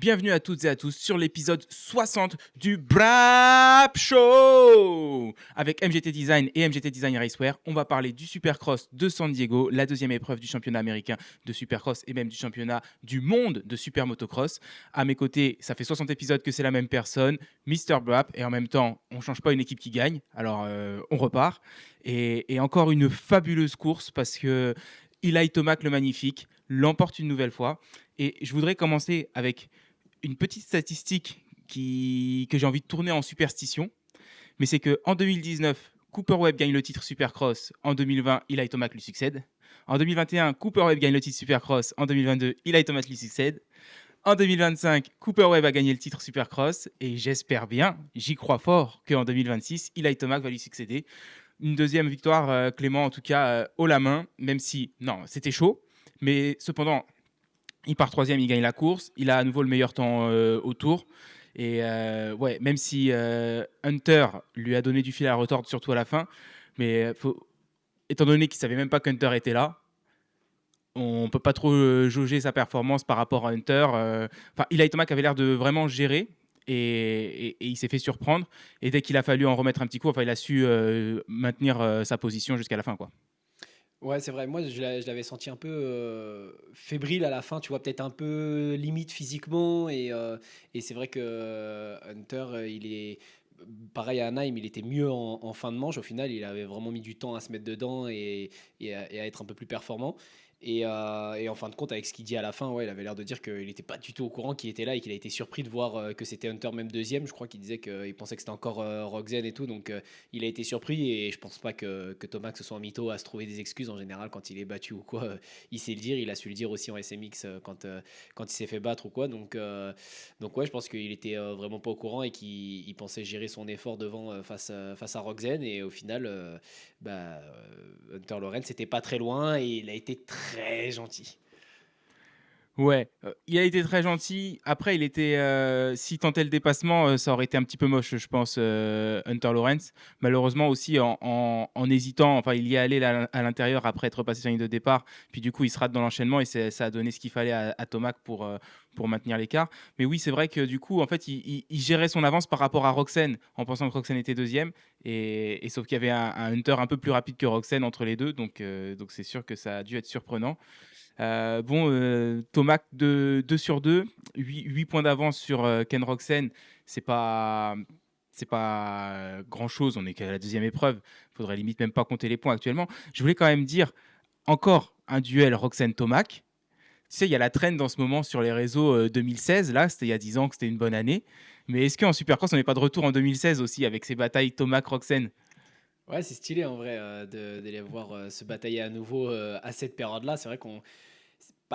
Bienvenue à toutes et à tous sur l'épisode 60 du Brap Show. Avec MGT Design et MGT Design Racewear, on va parler du Supercross de San Diego, la deuxième épreuve du championnat américain de Supercross et même du championnat du monde de Super Motocross. À mes côtés, ça fait 60 épisodes que c'est la même personne, Mister Brap, et en même temps, on ne change pas une équipe qui gagne, alors on repart. Et encore une fabuleuse course parce que Eli Tomac le magnifique l'emporte une nouvelle fois. Et je voudrais commencer avec une petite statistique que j'ai envie de tourner en superstition, mais c'est qu'en 2019, Cooper Webb gagne le titre Supercross. En 2020, Eli Tomac lui succède. En 2021, Cooper Webb gagne le titre Supercross. En 2022, Eli Tomac lui succède. En 2025, Cooper Webb a gagné le titre Supercross. Et j'espère bien, j'y crois fort, qu'en 2026, Eli Tomac va lui succéder. Une deuxième victoire, Clément, en tout cas, haut la main, même si, non, c'était chaud. Mais cependant, il part troisième, il gagne la course. Il a à nouveau le meilleur temps au tour. Et ouais, même si Hunter lui a donné du fil à retordre, surtout à la fin, mais étant donné qu'il savait même pas qu'Hunter était là, on peut pas trop jauger sa performance par rapport à Hunter. Enfin, Eli Tomac avait l'air de vraiment gérer. Et il s'est fait surprendre. Et dès qu'il a fallu en remettre un petit coup, enfin, il a su maintenir sa position jusqu'à la fin, quoi. Ouais, c'est vrai. Moi, je l'avais senti un peu fébrile à la fin, tu vois, peut-être un peu limite physiquement. Et c'est vrai que Hunter, il est pareil à Anaheim, il était mieux en fin de manche. Au final, il avait vraiment mis du temps à se mettre dedans et à être un peu plus performant. Et en fin de compte, avec ce qu'il dit à la fin, ouais, il avait l'air de dire qu'il n'était pas du tout au courant qu'il était là et qu'il a été surpris de voir que c'était Hunter même deuxième. Je crois qu'il disait qu'il pensait que c'était encore Roxanne et tout. Donc il a été surpris et je pense pas que Thomas se soit un mytho à se trouver des excuses en général quand il est battu ou quoi. Il sait le dire, il a su le dire aussi en SMX quand il s'est fait battre ou quoi. Donc ouais, je pense qu'il était vraiment pas au courant et qu'il pensait gérer son effort devant face à Roxanne. Et au final, Hunter Lawrence c'était pas très loin et il a été très gentil. Ouais, il a été très gentil. Après, il était, s'il tentait le dépassement, ça aurait été un petit peu moche, je pense, Hunter Lawrence. Malheureusement aussi, en hésitant, enfin, il y est allé à l'intérieur après être passé sur la ligne de départ. Puis du coup, il se rate dans l'enchaînement et ça a donné ce qu'il fallait à Tomac pour maintenir l'écart. Mais oui, c'est vrai que du coup, en fait, il gérait son avance par rapport à Roxane, en pensant que Roxane était deuxième. Et sauf qu'il y avait un Hunter un peu plus rapide que Roxane entre les deux. Donc c'est sûr que ça a dû être surprenant. Tomac 2 sur 2, 8 points d'avance sur Ken Roxen, c'est pas, c'est pas grand-chose, on est qu'à la deuxième épreuve, il faudrait limite même pas compter les points actuellement. Je voulais quand même dire, encore un duel Roxen-Tomac. Tu sais, il y a la trend en ce moment sur les réseaux 2016, là, c'était il y a 10 ans que c'était une bonne année. Mais est-ce qu'en Supercross, on n'est pas de retour en 2016 aussi avec ces batailles Tomac-Roxen? Ouais, c'est stylé en vrai de les voir se batailler à nouveau à cette période-là. C'est vrai qu'on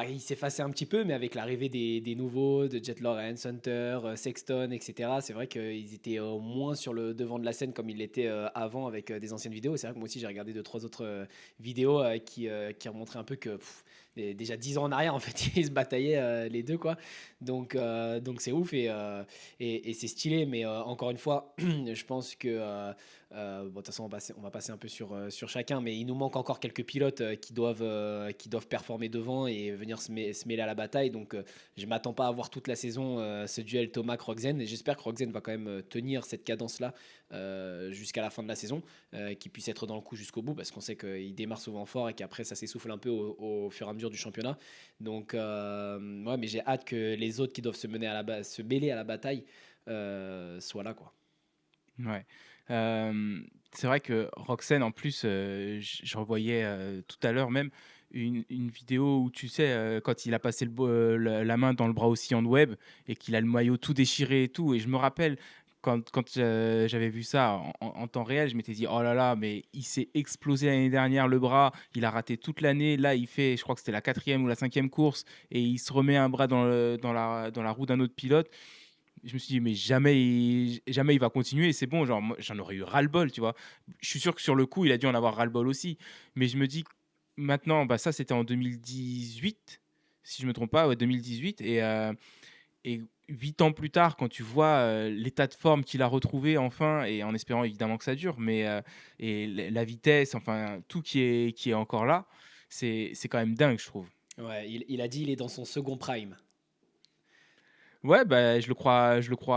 il s'effaçait un petit peu, mais avec l'arrivée des nouveaux, de Jet Lawrence, Hunter, Sexton, etc., c'est vrai qu'ils étaient moins sur le devant de la scène comme ils l'étaient avant avec des anciennes vidéos. C'est vrai que moi aussi j'ai regardé deux, trois autres vidéos qui remontraient un peu que déjà 10 ans en arrière, en fait, ils se bataillaient les deux, quoi. Donc c'est ouf et c'est stylé, mais encore une fois, je pense que bon, de toute façon, on va passer un peu sur chacun, mais il nous manque encore quelques pilotes qui doivent performer devant et venir se mêler à la bataille. Donc, je m'attends pas à voir toute la saison ce duel Tomac-Roxen. Et j'espère que Roxen va quand même tenir cette cadence-là jusqu'à la fin de la saison, qu'il puisse être dans le coup jusqu'au bout, parce qu'on sait qu'il démarre souvent fort et qu'après, ça s'essouffle un peu au fur et à mesure du championnat. Donc, ouais, mais j'ai hâte que les autres qui doivent se mêler à la bataille soient là, quoi. Ouais. C'est vrai que Roxane, en plus, je revoyais tout à l'heure même une vidéo où tu sais, quand il a passé la main dans le bras oscillant de Webb et qu'il a le maillot tout déchiré et tout. Et je me rappelle, quand j'avais vu ça en temps réel, je m'étais dit, oh là là, mais il s'est explosé l'année dernière le bras, il a raté toute l'année. Là, il fait, je crois que c'était la quatrième ou la cinquième course, et il se remet un bras dans la roue d'un autre pilote. Je me suis dit, mais jamais il va continuer, et c'est bon, genre, moi, j'en aurais eu ras-le-bol, tu vois. Je suis sûr que sur le coup, il a dû en avoir ras-le-bol aussi. Mais je me dis, maintenant, bah, ça, c'était en 2018, si je me trompe pas, ouais, 2018. Et 8 ans plus tard, quand tu vois l'état de forme qu'il a retrouvé enfin, et en espérant évidemment que ça dure, mais et la vitesse, enfin, tout qui est encore là, c'est quand même dingue, je trouve. Ouais, il a dit il est dans son second prime. Ouais, bah, je le crois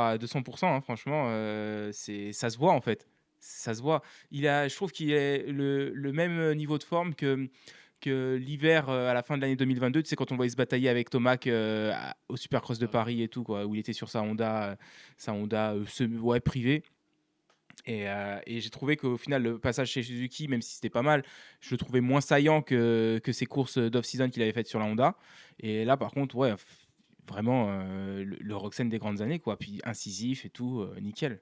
à 200 hein, franchement, ça se voit, en fait. Ça se voit. Je trouve qu'il est le même, niveau de forme que l'hiver, à la fin de l'année 2022, tu sais, quand on le voyait se batailler avec Tomac, au Supercross de Ouais. Paris et tout, quoi, où il était sur sa Honda, ouais, privée et j'ai trouvé qu'au final, le passage chez Suzuki, même si c'était pas mal, je le trouvais moins saillant que ses courses, d'off-season qu'il avait faites sur la Honda et là, par contre, ouais, vraiment, le Roxen des grandes années, quoi. Puis incisif et tout, nickel.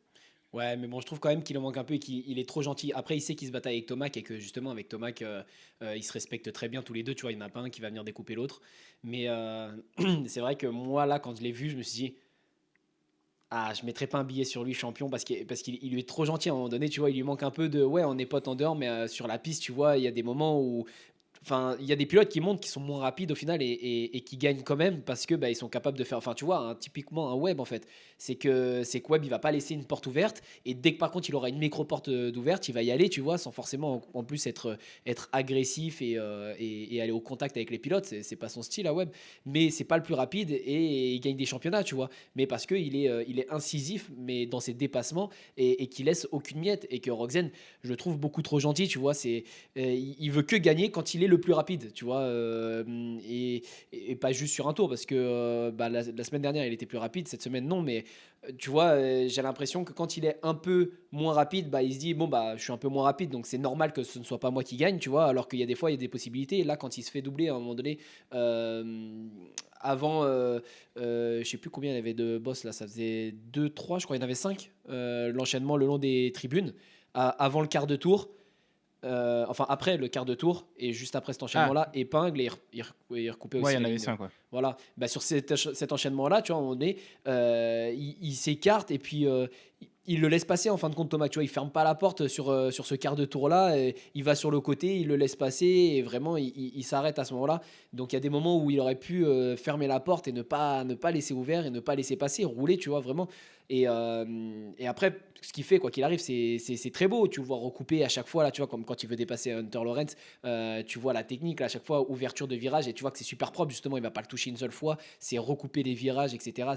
Ouais, mais bon, je trouve quand même qu'il en manque un peu et qu'il est trop gentil. Après, il sait qu'il se bataille avec Tomac et que justement, avec Tomac, ils se respectent très bien tous les deux. Tu vois, il n'y en a pas un qui va venir découper l'autre. Mais c'est vrai que moi, là, quand je l'ai vu, je me suis dit, ah, je mettrais pas un billet sur lui champion parce qu'il lui est trop gentil à un moment donné. Tu vois, il lui manque un peu de. Ouais, on est potes en dehors, mais sur la piste, tu vois, il y a des moments où enfin, il y a des pilotes qui montent qui sont moins rapides au final et qui gagnent quand même parce que bah, ils sont capables de faire. Enfin, tu vois, typiquement un Web en fait, c'est que Web il va pas laisser une porte ouverte et dès que par contre il aura une micro porte d'ouverte, il va y aller, tu vois, sans forcément en plus être agressif et aller au contact avec les pilotes. C'est pas son style à Web, mais c'est pas le plus rapide et il gagne des championnats, tu vois. Mais parce que il est incisif, mais dans ses dépassements et qui laisse aucune miette et que Roxen, je le trouve beaucoup trop gentil, tu vois. Il veut que gagner quand il est le plus rapide, tu vois, et pas juste sur un tour, parce que bah, la semaine dernière, il était plus rapide, cette semaine, non, mais tu vois, j'ai l'impression que quand il est un peu moins rapide, bah, il se dit, bon, bah, je suis un peu moins rapide, donc c'est normal que ce ne soit pas moi qui gagne, tu vois, alors qu'il y a des fois, il y a des possibilités, et là, quand il se fait doubler à un moment donné, avant, je sais plus combien il y avait de boss, là, ça faisait 2 3 je crois, il y en avait 5 l'enchaînement le long des tribunes, avant le quart de tour, enfin après le quart de tour et juste après cet Ah, enchaînement-là, épingle et recoupait ouais, il aussi y en la avait ligne droite. 5, ouais. Voilà, bah, sur cet enchaînement-là, tu vois, à un moment donné, il s'écarte et puis il le laisse passer en fin de compte, Thomas. Tu vois, il ferme pas la porte sur ce quart de tour-là. Il va sur le côté, il le laisse passer et vraiment, il s'arrête à ce moment-là. Donc il y a des moments où il aurait pu fermer la porte et ne pas laisser ouvert et ne pas laisser passer, rouler, tu vois, vraiment. Et après, ce qu'il fait, quoi qu'il arrive, c'est très beau. Tu le vois recouper à chaque fois, là, tu vois, comme quand il veut dépasser Hunter Lawrence, tu vois la technique, là, à chaque fois, ouverture de virage, et tu vois que c'est super propre, justement, il va pas le toucher une seule fois, c'est recouper les virages, etc.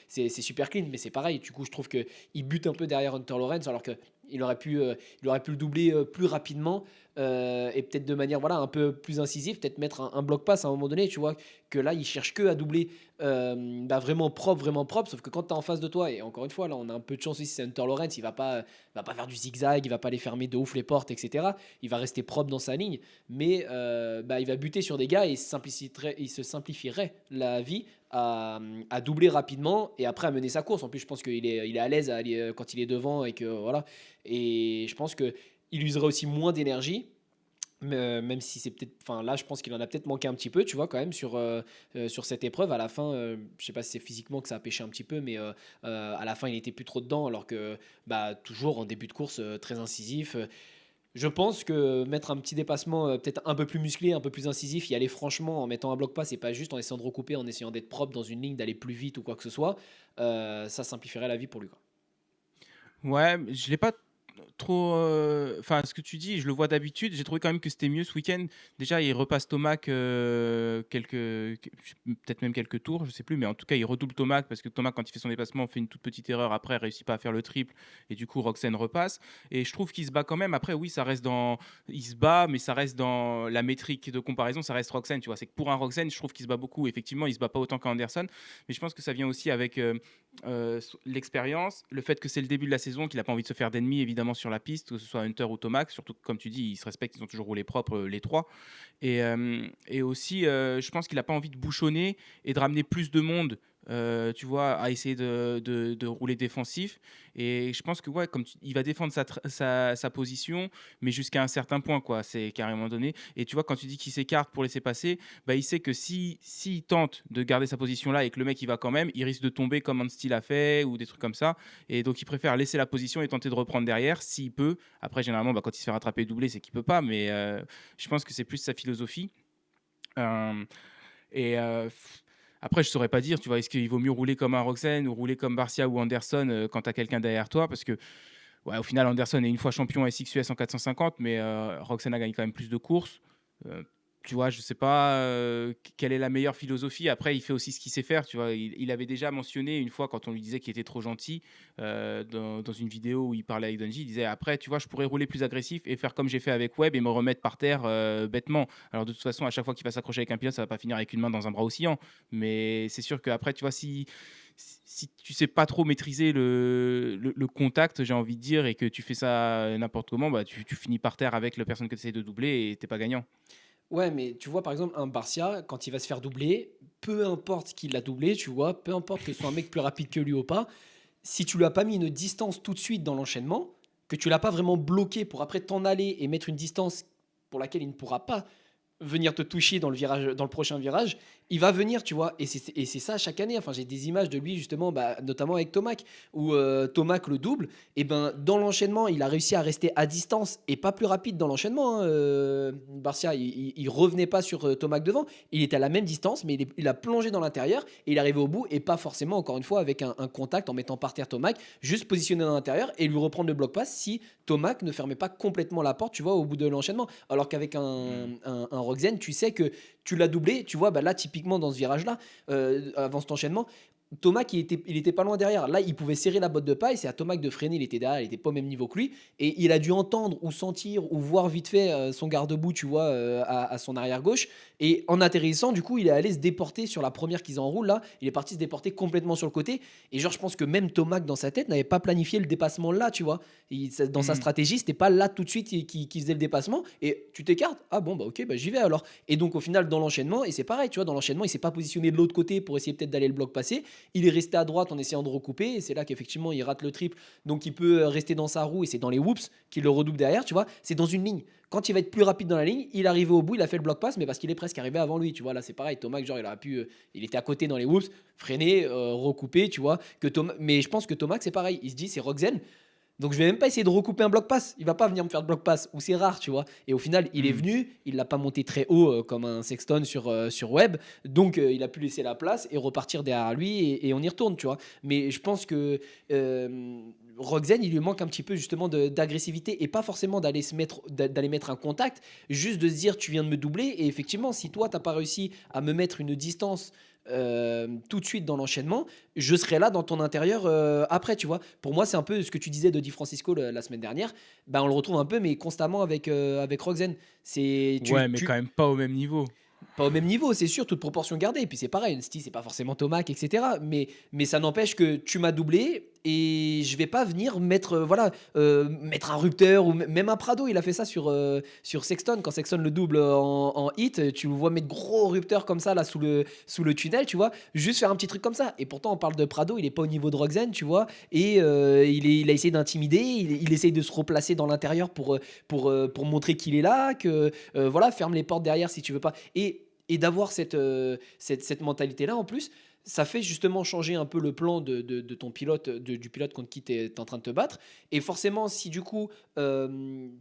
C'est super clean, mais c'est pareil, du coup, je trouve qu'il bute un peu derrière Hunter Lawrence, alors que il aurait pu le doubler plus rapidement et peut-être de manière voilà, un peu plus incisive, peut-être mettre un bloc pass à un moment donné, tu vois, que là, il cherche que à doubler bah, vraiment propre, sauf que quand tu es en face de toi, et encore une fois, là, on a un peu de chance ici, c'est Hunter Lawrence, il va pas faire du zigzag, il va pas les fermer de ouf les portes, etc. Il va rester propre dans sa ligne, mais bah, il va buter sur des gars et il se simplifierait la vie à doubler rapidement et après à mener sa course. En plus, je pense qu'il est à l'aise quand il est devant et que voilà. Et je pense que il userait aussi moins d'énergie. Même si c'est peut-être, enfin là, je pense qu'il en a peut-être manqué un petit peu, tu vois, quand même sur cette épreuve. À la fin, je sais pas si c'est physiquement que ça a pêché un petit peu, mais à la fin, il était plus trop dedans, alors que bah toujours en début de course, très incisif. Je pense que mettre un petit dépassement peut-être un peu plus musclé, un peu plus incisif, y aller franchement en mettant un bloc pas, c'est pas juste en essayant de recouper, en essayant d'être propre dans une ligne, d'aller plus vite ou quoi que ce soit. Ça simplifierait la vie pour lui, quoi. Ouais, mais je l'ai pas trop, enfin, ce que tu dis, je le vois d'habitude. J'ai trouvé quand même que c'était mieux ce week-end. Déjà, il repasse Tomac, peut-être même quelques tours, je sais plus, mais en tout cas, il redouble Tomac parce que Tomac, quand il fait son déplacement, fait une toute petite erreur. Après, il réussit pas à faire le triple et du coup, Roxen repasse. Et je trouve qu'il se bat quand même. Après, oui, il se bat, mais ça reste dans la métrique de comparaison. Ça reste Roxen, tu vois. C'est que pour un Roxen, je trouve qu'il se bat beaucoup. Effectivement, il se bat pas autant qu'Anderson, mais je pense que ça vient aussi avec l'expérience, le fait que c'est le début de la saison, qu'il n'a pas envie de se faire d'ennemis évidemment sur la piste, que ce soit Hunter ou Tomac, surtout que, comme tu dis, ils se respectent, ils ont toujours roulé propre les trois. Et aussi, je pense qu'il n'a pas envie de bouchonner et de ramener plus de monde. Tu vois, à essayer de rouler défensif. Et je pense que ouais, il va défendre sa position, mais jusqu'à un certain point, quoi. C'est carrément donné. Et tu vois, quand tu dis qu'il s'écarte pour laisser passer, bah, il sait que s'il tente de garder sa position là et que le mec il va quand même, il risque de tomber comme Anstyle a fait ou des trucs comme ça. Et donc il préfère laisser la position et tenter de reprendre derrière s'il peut. Après, généralement, bah, quand il se fait rattraper et doubler, c'est qu'il peut pas. Mais je pense que c'est plus sa philosophie. Euh, et après, je saurais pas dire, tu vois, est-ce qu'il vaut mieux rouler comme un Roxen ou rouler comme Barcia ou Anderson quand tu as quelqu'un derrière toi? Parce que, ouais, au final, Anderson est une fois champion SXUS en 450, mais Roxen a gagné quand même plus de courses. Euh, Tu vois, je sais pas, quelle est la meilleure philosophie. Après, il fait aussi ce qu'il sait faire, tu vois? Il avait déjà mentionné une fois quand on lui disait qu'il était trop gentil, dans une vidéo où il parlait avec Donji, il disait: «Après, tu vois, je pourrais rouler plus agressif et faire comme j'ai fait avec Webb et me remettre par terre, bêtement». Alors de toute façon, à chaque fois qu'il va s'accrocher avec un pilote, ça va pas finir avec une main dans un bras oscillant. Mais c'est sûr qu'après, tu vois, si tu sais pas trop maîtriser le contact, j'ai envie de dire, et que tu fais ça n'importe comment, bah, tu finis par terre avec la personne que tu essaies de doubler et tu pas gagnant. Ouais, mais tu vois, par exemple, un Barcia, quand il va se faire doubler, peu importe qui l'a doublé, tu vois, peu importe que ce soit un mec plus rapide que lui ou pas, si tu lui as pas mis une distance tout de suite dans l'enchaînement, que tu l'as pas vraiment bloqué pour après t'en aller et mettre une distance pour laquelle il ne pourra pas venir te toucher dans le virage, dans le prochain virage, il va venir, tu vois. Et c'est ça chaque année. Enfin, j'ai des images de lui justement, bah, notamment avec Tomac, où Tomac le double. Et ben dans l'enchaînement, il a réussi à rester à distance et pas plus rapide dans l'enchaînement, hein. Barcia, il revenait pas sur Tomac devant. Il était à la même distance, mais il a plongé dans l'intérieur et il est arrivé au bout et pas forcément encore une fois avec un contact en mettant par terre Tomac, juste positionné dans l'intérieur et lui reprendre le bloc pass si Tomac ne fermait pas complètement la porte, tu vois, au bout de l'enchaînement. Alors qu'avec Mmh. un Roxen, tu sais que tu l'as doublé, tu vois, bah là, typiquement dans ce virage-là, avant cet enchaînement, Thomas, il était pas loin derrière. Là, il pouvait serrer la botte de paille. C'est à Thomas de freiner. Il était derrière, il était pas au même niveau que lui. Et il a dû entendre ou sentir ou voir vite fait son garde-boue, tu vois, à son arrière gauche. Et en atterrissant, du coup, il est allé se déporter sur la première qu'ils enroulent là. Il est parti se déporter complètement sur le côté. Et genre, je pense que même Thomas, dans sa tête, n'avait pas planifié le dépassement là, tu vois. Dans sa Mmh. stratégie, c'était pas là tout de suite qu'il faisait le dépassement. Et tu t'écartes. Ah bon, bah ok, bah j'y vais alors. Et donc, au final, dans l'enchaînement, et c'est pareil, tu vois, dans l'enchaînement, il s'est pas positionné de l'autre côté pour essayer peut-être d'aller le bloc passer. Il est resté à droite en essayant de recouper. Et c'est là qu'effectivement, il rate le triple. Donc, il peut rester dans sa roue. Et c'est dans les whoops qu'il le redouble derrière, tu vois. C'est dans une ligne. Quand il va être plus rapide dans la ligne, il est arrivé au bout, il a fait le bloc pass, mais parce qu'il est presque arrivé avant lui, tu vois. Là, c'est pareil. Thomas, genre, il aurait pu. Il était à côté dans les whoops, freiner, recouper, tu vois. Mais je pense que Thomas, c'est pareil. Il se dit, c'est Roxen. Donc je vais même pas essayer de recouper un bloc pass. Il va pas venir me faire de bloc pass, ou c'est rare, tu vois. Et au final, il est Mmh. venu, il l'a pas monté très haut comme un Sexton sur Web. Donc il a pu laisser la place et repartir derrière lui et on y retourne, tu vois. Mais je pense que Roxen, il lui manque un petit peu justement d'agressivité et pas forcément d'aller mettre un contact, juste de se dire tu viens de me doubler. Et effectivement, si toi, t'as pas réussi à me mettre une distance tout de suite dans l'enchaînement, je serai là dans ton intérieur après, tu vois. Pour moi, c'est un peu ce que tu disais de Di Francisco la semaine dernière. Ben, on le retrouve un peu, mais constamment avec Roxen. C'est Ouais, mais quand même pas au même niveau. pas au même niveau, c'est sûr, toute proportion gardée. Et puis c'est pareil, Sti, c'est pas forcément Tomac, etc. Mais ça n'empêche que tu m'as doublé et je vais pas venir mettre, mettre un rupteur ou même un Prado. Il a fait ça sur Sexton. Quand Sexton le double en hit, tu le vois mettre gros rupteur comme ça là sous le tunnel, tu vois. Juste faire un petit truc comme ça. Et pourtant, on parle de Prado, il est pas au niveau de Roxen, tu vois. Et il a essayé d'intimider, il essaye de se replacer dans l'intérieur pour montrer qu'il est là, que voilà, ferme les portes derrière si tu veux pas. Et d'avoir cette mentalité-là, en plus, ça fait justement changer un peu le plan de ton pilote, du pilote contre qui tu es en train de te battre. Et forcément, si du coup,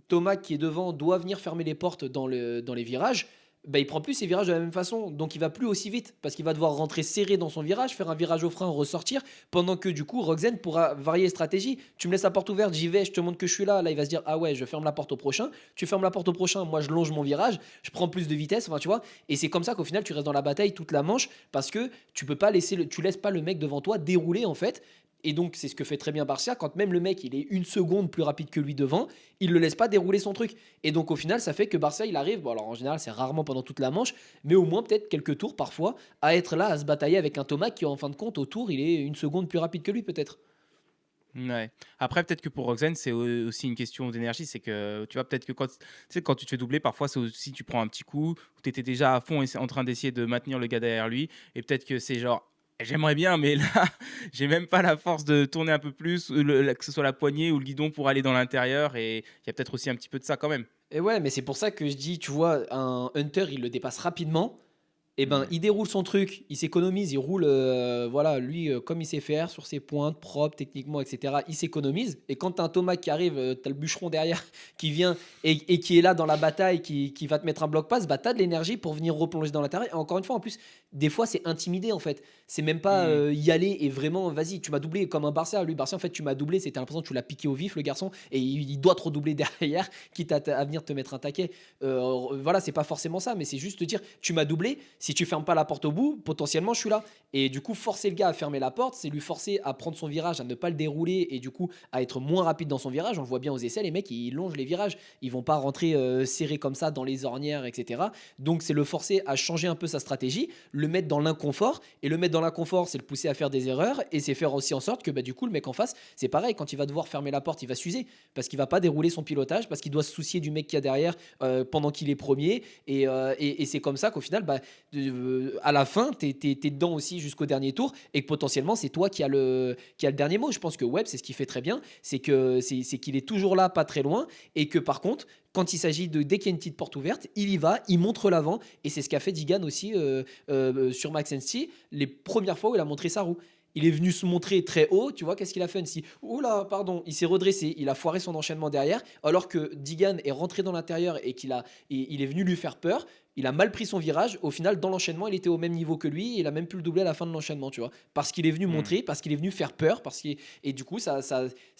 Thomas qui est devant doit venir fermer les portes dans les virages, bah, il prend plus ses virages de la même façon. Donc il va plus aussi vite parce qu'il va devoir rentrer serré dans son virage, faire un virage au frein, ressortir. Pendant que du coup, Roxen pourra varier les stratégies. Tu me laisses la porte ouverte, j'y vais, je te montre que je suis là. Là, il va se dire, ah ouais, je ferme la porte au prochain. Tu fermes la porte au prochain, moi je longe mon virage, je prends plus de vitesse, enfin tu vois. Et c'est comme ça qu'au final, tu restes dans la bataille toute la manche parce que tu peux pas tu laisses pas le mec devant toi dérouler en fait. Et donc, c'est ce que fait très bien Barcia. Quand même le mec, il est une seconde plus rapide que lui devant, il le laisse pas dérouler son truc. Et donc, au final, ça fait que Barcia, il arrive, bon, alors en général, c'est rarement pendant toute la manche, mais au moins peut-être quelques tours parfois, à être là, à se batailler avec un Thomas qui, en fin de compte, au tour, il est une seconde plus rapide que lui, peut-être. Ouais. Après, peut-être que pour Roxane, c'est aussi une question d'énergie. C'est que, tu vois, peut-être que quand tu te fais doubler, parfois, c'est aussi, tu prends un petit coup, où tu étais déjà à fond en train d'essayer de maintenir le gars derrière lui. Et peut-être que c'est genre, j'aimerais bien, mais là, j'ai même pas la force de tourner un peu plus, que ce soit la poignée ou le guidon pour aller dans l'intérieur. Et il y a peut-être aussi un petit peu de ça quand même. Et ouais, mais c'est pour ça que je dis, tu vois, un Hunter, il le dépasse rapidement. Et ben, Hmm. il déroule son truc, il s'économise, il roule, voilà, lui, comme il sait faire, sur ses pointes, propre, techniquement, etc. Il s'économise. Et quand tu as un Thomas qui arrive, tu as le bûcheron derrière qui vient et qui est là dans la bataille, qui va te mettre un bloc passe, bah, tu as de l'énergie pour venir replonger dans l'intérieur. Et encore une fois, en plus, des fois, c'est intimidé en fait. C'est même pas Hmm. y aller et vraiment, vas-y, tu m'as doublé comme un Barça. Lui, Barça, en fait, tu m'as doublé, c'était l'impression que tu l'as piqué au vif, le garçon, et il doit te redoubler derrière, quitte à venir te mettre un taquet. Voilà, c'est pas forcément ça, mais c'est juste te dire, tu m'as doublé, si tu fermes pas la porte au bout, potentiellement je suis là. Et du coup, forcer le gars à fermer la porte, c'est lui forcer à prendre son virage, à ne pas le dérouler et du coup à être moins rapide dans son virage. On le voit bien aux essais, les mecs ils longent les virages, ils vont pas rentrer serrés comme ça dans les ornières, etc. Donc c'est le forcer à changer un peu sa stratégie, le mettre dans l'inconfort, et le mettre dans l'inconfort, c'est le pousser à faire des erreurs et c'est faire aussi en sorte que bah, du coup le mec en face, c'est pareil, quand il va devoir fermer la porte, il va s'user parce qu'il va pas dérouler son pilotage, parce qu'il doit se soucier du mec qui a derrière pendant qu'il est premier. Et c'est comme ça qu'au final, bah, à la fin, tu es dedans aussi jusqu'au dernier tour et que potentiellement, c'est toi qui a le dernier mot. Je pense que Webb, c'est ce qu'il fait très bien, c'est qu'il est toujours là, pas très loin, et que par contre, quand il s'agit de dès qu'il y a une petite porte ouverte, il y va, il montre l'avant, et c'est ce qu'a fait Digan aussi sur Max NC les premières fois où il a montré sa roue. Il est venu se montrer très haut, tu vois, qu'est-ce qu'il a fait NC? Oula, pardon, il s'est redressé, il a foiré son enchaînement derrière, alors que Digan est rentré dans l'intérieur il est venu lui faire peur. Il a mal pris son virage. Au final, dans l'enchaînement, il était au même niveau que lui. Et il a même pu le doubler à la fin de l'enchaînement, tu vois. Parce qu'il est venu Hmm. montrer, parce qu'il est venu faire peur. Et du coup, ça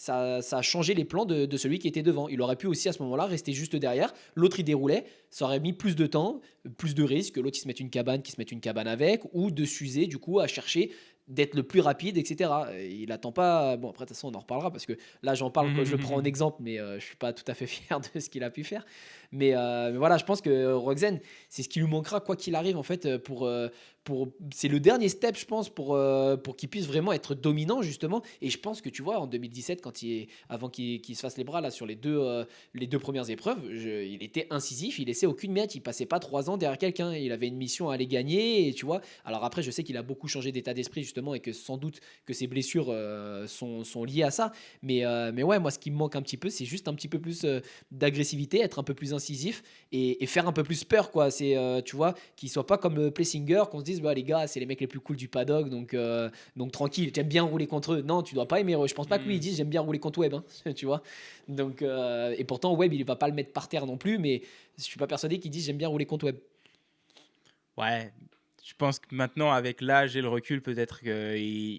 a changé les plans de celui qui était devant. Il aurait pu aussi à ce moment-là rester juste derrière. L'autre, il déroulait. Ça aurait mis plus de temps, plus de risques. L'autre, il se mette une cabane, qui se mette une cabane avec. Ou de s'user, du coup, à chercher d'être le plus rapide, etc. Il attend pas. Bon, après, de toute façon, on en reparlera parce que là, j'en parle quand je le prends en Hmm. exemple, mais je suis pas tout à fait fier de ce qu'il a pu faire. Mais voilà, je pense que Roxen, c'est ce qui lui manquera quoi qu'il arrive en fait c'est le dernier step je pense pour qu'il puisse vraiment être dominant justement. Et je pense que tu vois en 2017 avant qu'il se fasse les bras là sur les deux premières épreuves, il était incisif, il laissait aucune miette, il passait pas 3 ans derrière quelqu'un, il avait une mission à aller gagner et tu vois. Alors après je sais qu'il a beaucoup changé d'état d'esprit justement et que sans doute que ses blessures sont liées à ça, mais ouais, moi ce qui me manque un petit peu c'est juste un petit peu plus d'agressivité, être un peu plus incisif et faire un peu plus peur quoi. C'est tu vois qu'il soit pas comme Plessinger, qu'on se dise bah les gars c'est les mecs les plus cool du paddock donc tranquille, j'aime bien rouler contre eux. Non, tu dois pas aimer, je pense pas que lui il Hmm. dise j'aime bien rouler contre Webb hein, tu vois. Donc et pourtant Webb il va pas le mettre par terre non plus, mais je suis pas persuadé qu'il dise j'aime bien rouler contre Webb. Ouais, je pense que maintenant, avec l'âge et le recul, peut-être qu'il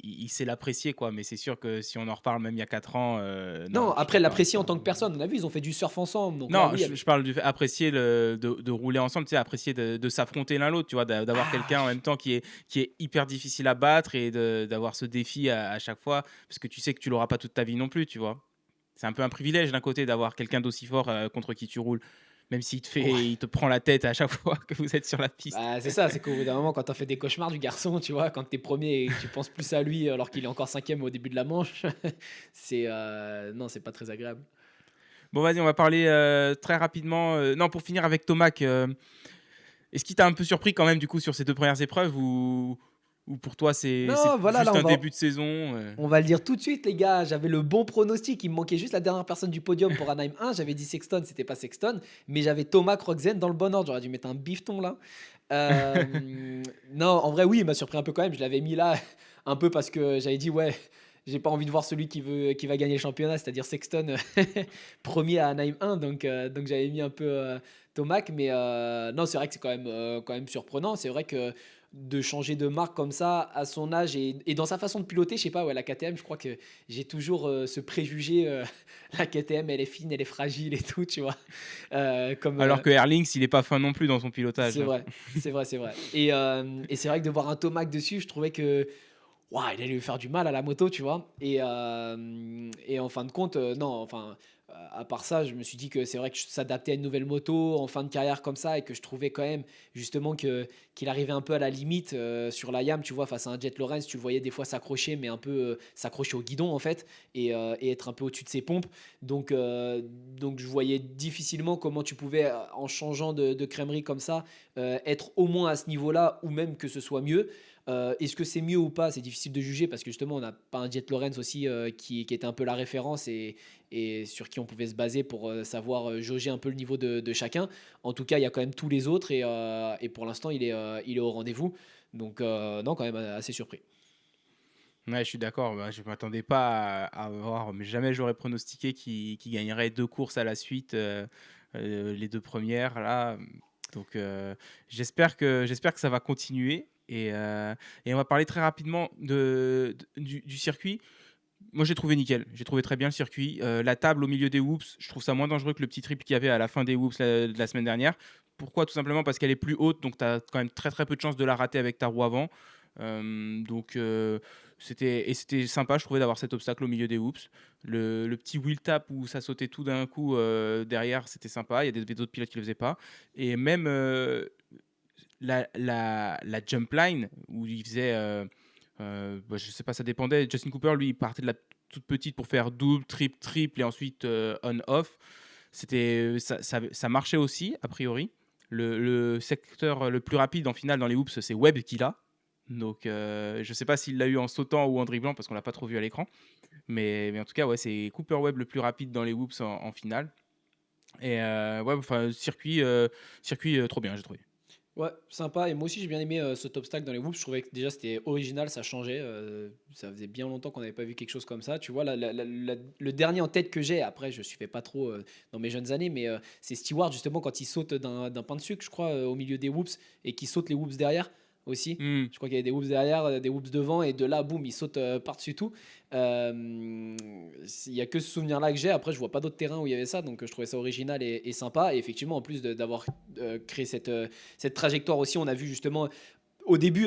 il sait l'apprécier, quoi. Mais c'est sûr que si on en reparle même il y a 4 ans, Non, non, je suis après d'accord avec l'apprécier toi. en tant que personne, on a vu ils ont fait du surf ensemble, donc là Non, oui je parle du fait apprécier de rouler ensemble, tu sais, apprécier de s'affronter l'un l'autre, tu vois, d'avoir ah quelqu'un en même temps qui est hyper difficile à battre et d'avoir ce défi à chaque fois, parce que tu sais que tu l'auras pas toute ta vie non plus, tu vois. C'est un peu un privilège d'un côté d'avoir quelqu'un d'aussi fort contre qui tu roules, même s'il ouais. il te prend la tête à chaque fois que vous êtes sur la piste. Bah, c'est ça, c'est qu'au bout d'un moment, quand t'as fait des cauchemars du garçon, tu vois, quand t'es premier et que tu penses plus à lui alors qu'il est encore cinquième au début de la manche, non, c'est pas très agréable. Bon, vas-y, on va parler très rapidement. Non, pour finir avec Tomac, est-ce qu'il t'a un peu surpris quand même du coup sur ces deux premières épreuves ou pour toi c'est Non, voilà, là, juste un début de saison. on va le dire tout de suite, les gars. J'avais le bon pronostic. Il me manquait juste la dernière personne du podium pour Anaheim 1. J'avais dit Sexton, c'était pas Sexton, mais j'avais Thomas Croxen dans le bon ordre. J'aurais dû mettre un bifton là. Non, en vrai, oui, il m'a surpris un peu quand même. Je l'avais mis là un peu parce que j'avais dit, ouais, j'ai pas envie de voir celui qui va gagner le championnat, c'est-à-dire Sexton, premier à Anaheim 1. Donc j'avais mis un peu Tomac. Mais non, c'est vrai que c'est quand même surprenant. C'est vrai que de changer de marque comme ça à son âge et dans sa façon de piloter, je sais pas, ouais, la KTM, je crois que j'ai toujours ce préjugé, la KTM, elle est fine, elle est fragile et tout, tu vois. Comme, Alors que Erlings, il est pas fin non plus dans son pilotage, c'est hein. vrai, c'est vrai, c'est vrai. Et c'est vrai que de voir un Tomac dessus, je trouvais que ouah, il allait lui faire du mal à la moto, tu vois. Et en fin de compte, non, enfin, à part ça, je me suis dit que c'est vrai que s'adapter à une nouvelle moto en fin de carrière comme ça et que je trouvais quand même justement qu'il arrivait un peu à la limite sur la YAM, tu vois, face à un Jet Lawrence, tu le voyais des fois s'accrocher, mais un peu s'accrocher au guidon en fait et être un peu au-dessus de ses pompes. Donc, donc je voyais difficilement comment tu pouvais, en changeant de crèmerie comme ça, être au moins à ce niveau-là ou même que ce soit mieux. Est-ce que c'est mieux ou pas? C'est difficile de juger parce que justement, on n'a pas un Jet Lawrence aussi qui était un peu la référence et sur qui on pouvait se baser pour savoir jauger un peu le niveau de chacun. En tout cas, il y a quand même tous les autres et pour l'instant, il est au rendez-vous. Donc, non, quand même assez surpris. Ouais, je suis d'accord. Bah, je m'attendais pas à avoir, mais jamais j'aurais pronostiqué qu'il gagnerait 2 courses à la suite, les 2 premières là. Donc, j'espère que ça va continuer et on va parler très rapidement du circuit. Moi, j'ai trouvé nickel. J'ai trouvé très bien le circuit. La table au milieu des whoops, je trouve ça moins dangereux que le petit triple qu'il y avait à la fin des whoops de la semaine dernière. Pourquoi? Tout simplement parce qu'elle est plus haute, donc tu as quand même très très peu de chances de la rater avec ta roue avant. Donc c'était sympa, je trouvais, d'avoir cet obstacle au milieu des whoops. Le petit wheel tap où ça sautait tout d'un coup derrière, c'était sympa. Il y a d'autres pilotes qui le faisaient pas. Et même la jump line où il faisait, bah, je sais pas, ça dépendait. Justin Cooper, lui, il partait de la toute petite pour faire double, triple, triple et ensuite on-off. Ça marchait aussi, a priori. Le secteur le plus rapide en finale dans les hoops, c'est Webb qui l'a. Donc, je sais pas s'il l'a eu en sautant ou en dribblant parce qu'on l'a pas trop vu à l'écran. Mais en tout cas, ouais, c'est Cooper Webb le plus rapide dans les hoops en finale. Et ouais, enfin, circuit trop bien, j'ai trouvé. Ouais, sympa. Et moi aussi, j'ai bien aimé cet obstacle dans les whoops. Je trouvais que déjà c'était original, ça changeait. Ça faisait bien longtemps qu'on n'avait pas vu quelque chose comme ça. Tu vois, le dernier en tête que j'ai, après, je suivais pas trop dans mes jeunes années, mais c'est Stewart, justement, quand il saute d'un pain de sucre, je crois, au milieu des whoops et qui saute les whoops derrière aussi. Hmm. Je crois qu'il y avait des whoops derrière, des whoops devant, et de là, boum, il saute par-dessus tout. Euh, il y a que ce souvenir-là que j'ai. Après, je vois pas d'autres terrains où il y avait ça, donc je trouvais ça original et sympa. Et effectivement, en plus d'avoir créé cette trajectoire aussi, on a vu justement au début,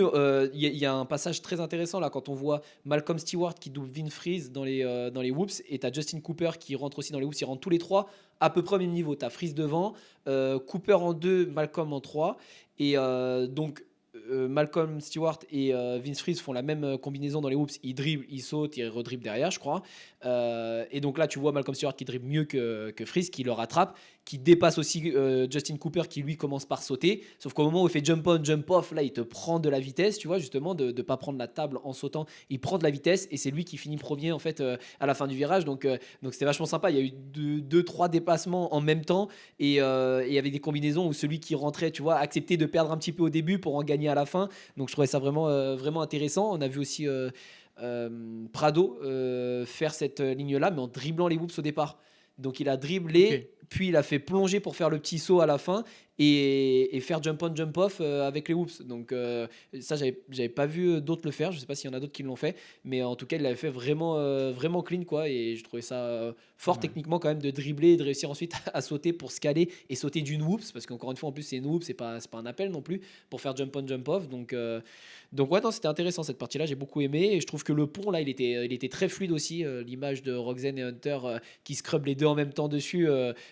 il y a un passage très intéressant là quand on voit Malcolm Stewart qui double Vin Freeze dans les whoops et tu as Justin Cooper qui rentre aussi dans les whoops. Ils rentrent tous les trois à peu près au même niveau. Tu as Freeze devant, Cooper en 2, Malcolm en 3. Et donc, Malcolm Stewart et Vince Freeze font la même combinaison dans les whoops. Ils dribblent, ils sautent, ils redribblent derrière, je crois. Et donc là, tu vois Malcolm Stewart qui dribble mieux que Freeze, qui le rattrape, qui dépasse aussi Justin Cooper, qui lui commence par sauter. Sauf qu'au moment où il fait jump on, jump off, là, il te prend de la vitesse, tu vois, justement, de ne pas prendre la table en sautant. Il prend de la vitesse et c'est lui qui finit premier, en fait, à la fin du virage. Donc c'était vachement sympa. Il y a eu deux, trois dépassements en même temps et il y avait des combinaisons où celui qui rentrait, tu vois, acceptait de perdre un petit peu au début pour en gagner à la fin. Donc je trouvais ça vraiment, vraiment intéressant. On a vu aussi Prado faire cette ligne-là, mais en dribblant les whoops au départ. Donc il a Ok. dribblé, puis il a fait plonger pour faire le petit saut à la fin et faire jump on, jump off avec les whoops. Donc ça, j'avais pas vu d'autres le faire. Je sais pas s'il y en a d'autres qui l'ont fait, mais en tout cas, il l'avait fait vraiment, vraiment clean, quoi. Et je trouvais ça fort Ouais. techniquement quand même de dribbler et de réussir ensuite à sauter pour se caler et sauter d'une whoops, parce qu'encore une fois, en plus, c'est une whoops, c'est pas un appel non plus pour faire jump on, jump off. Donc ouais, non, c'était intéressant cette partie-là, j'ai beaucoup aimé et je trouve que le pont là, il était très fluide aussi. L'image de Roxanne et Hunter qui scrub les deux en même temps dessus,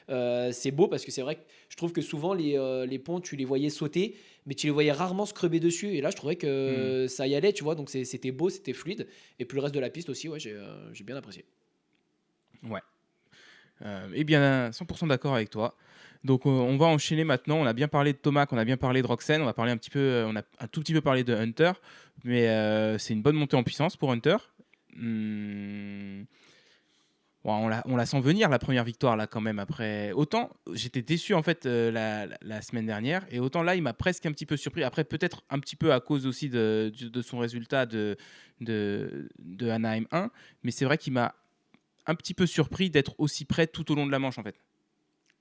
c'est beau parce que c'est vrai que je trouve que souvent les ponts, tu les voyais sauter, mais tu les voyais rarement scrubber dessus. Et là, je trouvais Hmm. que ça y allait, tu vois, donc c'était beau, c'était fluide. Et puis le reste de la piste aussi, ouais, j'ai bien apprécié. Ouais. Eh bien, 100% d'accord avec toi. Donc, on va enchaîner maintenant. On a bien parlé de Tomac, on a bien parlé de Roxanne, on va parler un petit peu, on a un tout petit peu parlé de Hunter, mais c'est une bonne montée en puissance pour Hunter. Hmm. Ouais, on la sent venir la première victoire là quand même. Après, autant j'étais déçu en fait la semaine dernière, et autant là il m'a presque un petit peu surpris. Après, peut-être un petit peu à cause aussi de son résultat de Anaheim 1, mais c'est vrai qu'il m'a un petit peu surpris d'être aussi près tout au long de la manche en fait.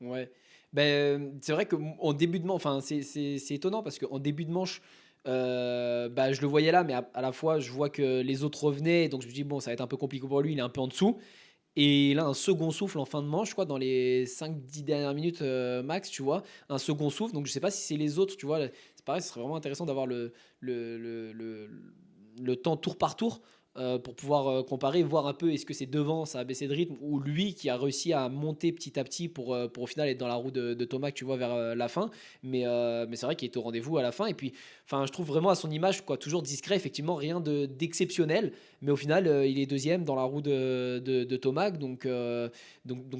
Ouais. Ben, c'est vrai qu'en début de manche, enfin, c'est étonnant parce qu'en début de manche, bah, je le voyais là, mais à la fois, je vois que les autres revenaient, donc je me dis, bon, ça va être un peu compliqué pour lui, il est un peu en dessous. Et là, un second souffle en fin de manche, quoi, dans les 5 10 dernières minutes max, tu vois, un second souffle. Donc je sais pas si c'est les autres, tu vois. C'est pareil, ce serait vraiment intéressant d'avoir le, le, le, le temps tour par tour pour pouvoir comparer, voir un peu est-ce que c'est devant, ça a baissé de rythme, ou lui qui a réussi à monter petit à petit pour au final être dans la roue de Thomas, tu vois, vers la fin. Mais c'est vrai qu'il est au rendez-vous à la fin. Et puis, enfin, je trouve vraiment à son image, quoi, toujours discret, effectivement, rien d'exceptionnel. Mais au final, il est deuxième dans la roue de Tomac, donc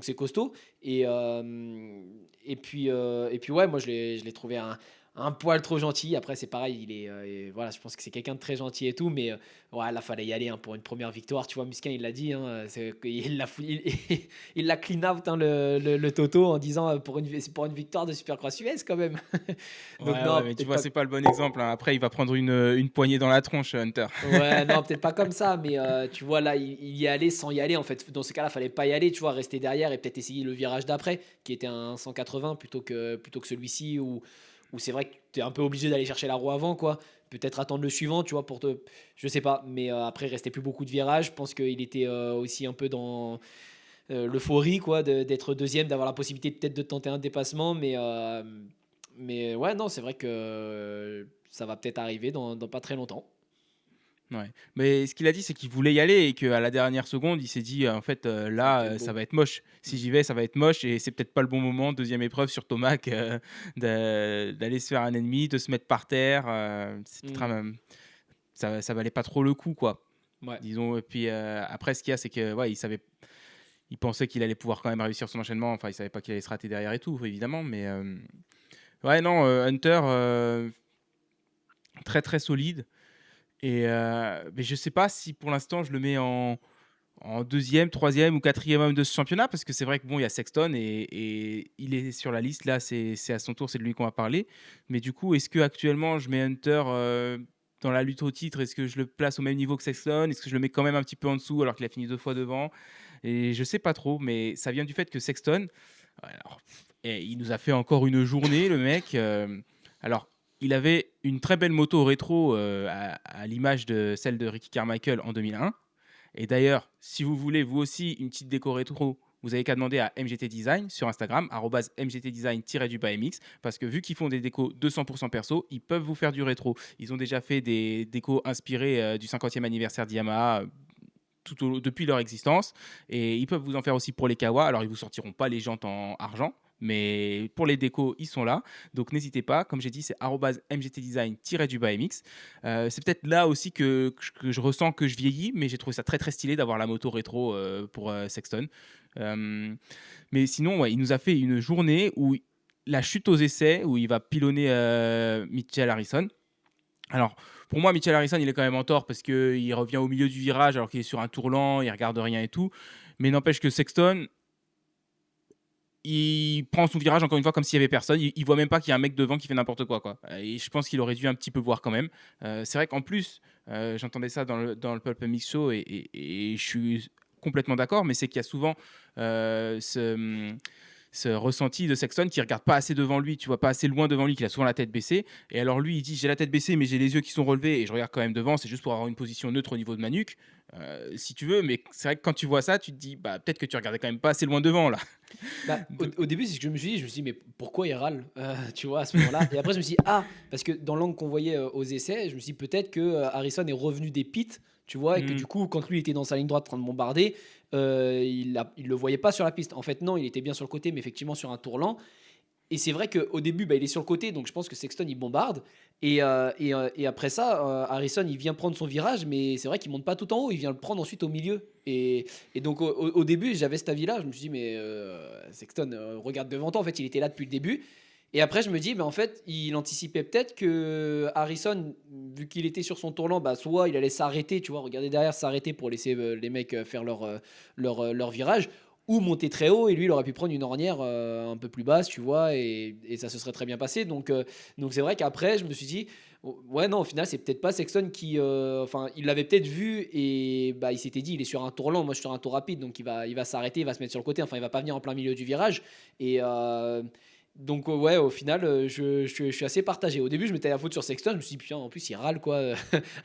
c'est costaud. Et puis ouais, moi je l'ai trouvé un poil trop gentil. Après, c'est pareil, voilà, je pense que c'est quelqu'un de très gentil et tout, mais ouais, là, fallait y aller hein, pour une première victoire. Tu vois, Musquin, il l'a dit, hein, il l'a clean out hein, le Toto en disant c'est pour une victoire de Supercross US quand même. Donc Ouais, non, ouais, mais tu peut-être vois, pas. c'est pas le bon exemple, hein. Après, il va prendre une poignée dans la tronche, Hunter. Ouais, non, peut-être pas comme ça, mais tu vois, là, il y allait sans y aller. En fait, dans ce cas-là, fallait pas y aller, tu vois, rester derrière et peut-être essayer le virage d'après, qui était un 180 plutôt que celui-ci, où c'est vrai que tu es un peu obligé d'aller chercher la roue avant, quoi. Peut-être attendre le suivant, tu vois, pour te. Je sais pas, mais après, il restait plus beaucoup de virages. Je pense qu'il était aussi un peu dans l'euphorie, quoi, d'être deuxième, d'avoir la possibilité peut-être de tenter un dépassement, mais ouais, non, c'est vrai que ça va peut-être arriver dans pas très longtemps. Ouais. Mais ce qu'il a dit, c'est qu'il voulait y aller et qu'à la dernière seconde, il s'est dit, en fait, Ça va là, peut-être ça beau. va être moche. Si Mm. j'y vais, ça va être moche et c'est peut-être pas le bon moment, deuxième épreuve sur Tomac, d'aller se faire un ennemi, de se mettre par terre. C'est peut-être Mm. ça valait pas trop le coup, quoi. Ouais. Disons. Et puis après, ce qu'il y a, c'est que ouais, il pensait qu'il allait pouvoir quand même réussir son enchaînement. Enfin, il savait pas qu'il allait se rater derrière et tout, évidemment. Mais ouais, non, Hunter, très très solide. Et mais je sais pas si pour l'instant je le mets en deuxième, troisième ou quatrième homme de ce championnat, parce que c'est vrai que bon, il y a Sexton et il est sur la liste. Là, c'est à son tour, c'est de lui qu'on va parler. Mais du coup, est-ce que actuellement je mets Hunter dans la lutte au titre? Est-ce que je le place au même niveau que Sexton? Est-ce que je le mets quand même un petit peu en dessous alors qu'il a fini 2 fois devant? Et je sais pas trop, mais ça vient du fait que Sexton, alors, et il nous a fait encore une journée, le mec. Alors, il avait une très belle moto rétro à l'image de celle de Ricky Carmichael en 2001. Et d'ailleurs, si vous voulez vous aussi une petite déco rétro, vous avez qu'à demander à MGT Design sur Instagram, @mgtdesign-mx, parce que vu qu'ils font des décos 200% perso, ils peuvent vous faire du rétro. Ils ont déjà fait des décos inspirés du 50e anniversaire d'Yamaha depuis leur existence. Et ils peuvent vous en faire aussi pour les Kawa. Alors, ils vous sortiront pas les jantes en argent, mais pour les décos, ils sont là. Donc, n'hésitez pas. Comme j'ai dit, c'est @mgtdesign-mx. C'est peut-être là aussi que je ressens que je vieillis, mais j'ai trouvé ça très très stylé d'avoir la moto rétro pour Sexton. Euh, mais sinon, ouais, il nous a fait une journée où la chute aux essais, où il va pilonner Mitchell Harrison. Alors, pour moi, Mitchell Harrison, il est quand même en tort parce qu'il revient au milieu du virage alors qu'il est sur un tour lent, il regarde rien et tout. Mais n'empêche que Sexton, il prend son virage encore une fois comme s'il y avait personne. Il voit même pas qu'il y a un mec devant qui fait n'importe quoi, quoi. Et je pense qu'il aurait dû un petit peu voir quand même. C'est vrai qu'en plus, j'entendais ça dans le Pulp Mix Show et je suis complètement d'accord, mais c'est qu'il y a souvent ce ressenti de Sexton qui regarde pas assez devant lui, tu vois, pas assez loin devant lui, qu'il a souvent la tête baissée. Et alors lui, il dit j'ai la tête baissée, mais j'ai les yeux qui sont relevés et je regarde quand même devant. C'est juste pour avoir une position neutre au niveau de ma nuque, si tu veux. Mais c'est vrai que quand tu vois ça, tu te dis bah peut-être que tu regardais quand même pas assez loin devant là. Bah, au, De- au début, c'est ce que je me suis dit, mais pourquoi il râle, tu vois, à ce moment-là. Et après, je me suis dit, ah, parce que dans l'angle qu'on voyait aux essais, je me suis dit, peut-être que Harrison est revenu des pits, tu vois, et que Hmm. du coup, quand lui était dans sa ligne droite en train de bombarder, il le voyait pas sur la piste. En fait, non, il était bien sur le côté, mais effectivement sur un tour lent. Et c'est vrai qu'au début, bah, il est sur le côté, donc je pense que Sexton il bombarde. Et après ça, Harrison il vient prendre son virage, mais c'est vrai qu'il monte pas tout en haut, il vient le prendre ensuite au milieu. Et donc au début, j'avais cet avis-là, je me suis dit, mais Sexton, regarde devant toi, en fait, il était là depuis le début. Et après, je me dis, mais en fait, il anticipait peut-être que Harrison, vu qu'il était sur son tournant, bah, soit il allait s'arrêter, tu vois, regarder derrière, s'arrêter pour laisser les mecs faire leur virage, ou monter très haut et lui il aurait pu prendre une ornière un peu plus basse tu vois et ça se serait très bien passé donc c'est vrai qu'après je me suis dit ouais non au final c'est peut-être pas Sexton qui enfin il l'avait peut-être vu et bah il s'était dit il est sur un tour lent moi je suis sur un tour rapide donc il va s'arrêter il va se mettre sur le côté enfin il va pas venir en plein milieu du virage et donc ouais au final je suis assez partagé au début je mettais la faute sur Sexton je me suis dit putain en plus il râle quoi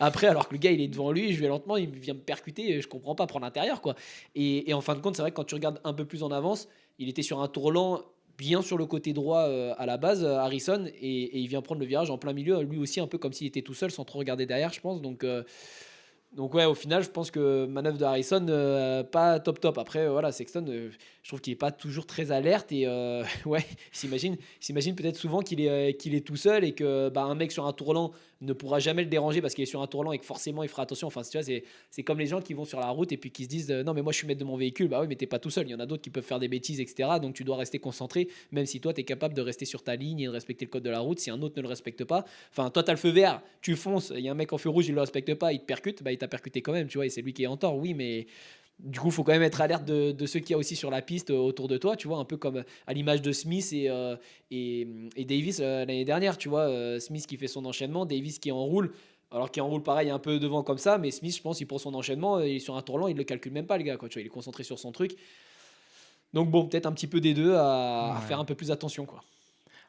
après alors que le gars il est devant lui je vais lentement il vient me percuter je comprends pas prendre l'intérieur quoi et en fin de compte, c'est vrai que quand tu regardes un peu plus en avance, il était sur un tour lent bien sur le côté droit à la base, Harrison, et il vient prendre le virage en plein milieu, lui aussi un peu comme s'il était tout seul sans trop regarder derrière, je pense. Donc ouais, au final, je pense que manœuvre de Harrison, pas top top. Après, voilà, Sexton, Je trouve qu'il est pas toujours très alerte et ouais, il s'imagine peut-être souvent qu'il est tout seul et que, bah, un mec sur un tourlant ne pourra jamais le déranger parce qu'il est sur un tourlant et que forcément il fera attention. Enfin, tu vois, c'est comme les gens qui vont sur la route et puis qui se disent, «Non mais moi je suis maître de mon véhicule». Bah oui, mais tu pas tout seul. Il y en a d'autres qui peuvent faire des bêtises et cetera, donc tu dois rester concentré, même si toi tu es capable de rester sur ta ligne et de respecter le code de la route. Si un autre ne le respecte pas, enfin, toi tu as le feu vert, tu fonces, il y a un mec en feu rouge, il le respecte pas, il te percute, bah il t'a percuté quand même, tu vois? Et c'est lui qui est en tort, oui, mais du coup, il faut quand même être alerte de ceux qu'il y a aussi sur la piste autour de toi, tu vois, un peu comme à l'image de Smith et Davis l'année dernière, tu vois, Smith qui fait son enchaînement, Davis qui enroule, alors qu'il enroule pareil un peu devant comme ça, mais Smith, je pense, il prend son enchaînement, il est sur un tourlant, il le calcule même pas, le gars, quoi, tu vois, il est concentré sur son truc. Donc bon, peut-être un petit peu des deux à faire Ouais. un peu plus attention, quoi,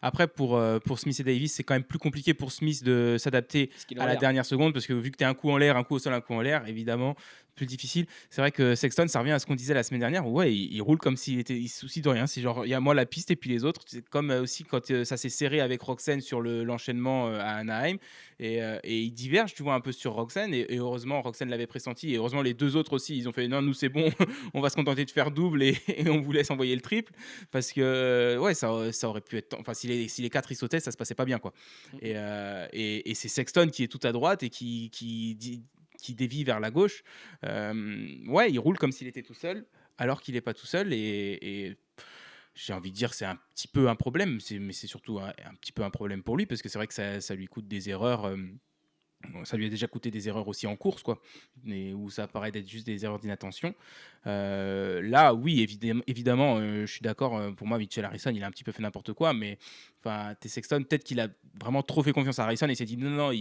Après, pour Smith et Davis, c'est quand même plus compliqué pour Smith de s'adapter ce qu'il est à en la l'air. dernière seconde parce que vu que tu es un coup en l'air, un coup au sol, un coup en l'air, évidemment, plus difficile. C'est vrai que Sexton, ça revient à ce qu'on disait la semaine dernière. Ouais, il roule comme s'il était, il se soucie de rien. C'est genre, il y a moi la piste et puis les autres. C'est comme aussi quand ça s'est serré avec Roxanne sur l'enchaînement à Anaheim et il diverge, tu vois, un peu sur Roxanne et heureusement, Roxanne l'avait pressenti et heureusement, les deux autres aussi, ils ont fait non, nous c'est bon, on va se contenter de faire double et on vous laisse envoyer le triple parce que ouais, ça aurait pu être. Enfin, si les quatre ils sautaient, ça se passait pas bien quoi. Mm, mm. Et c'est Sexton qui est tout à droite et qui dévie vers la gauche. Ouais, il roule comme s'il était tout seul, alors qu'il n'est pas tout seul. Et j'ai envie de dire c'est un petit peu un problème, mais c'est surtout un petit peu un problème pour lui parce que c'est vrai que ça lui coûte des erreurs. Bon, ça lui a déjà coûté des erreurs aussi en course, quoi, mais où ça paraît d'être juste des erreurs d'inattention. Là, oui, évidemment, je suis d'accord. Pour moi, Mitchell Harrison, il a un petit peu fait n'importe quoi, mais enfin, T. Sexton, peut-être qu'il a vraiment trop fait confiance à Harrison et s'est dit non, non,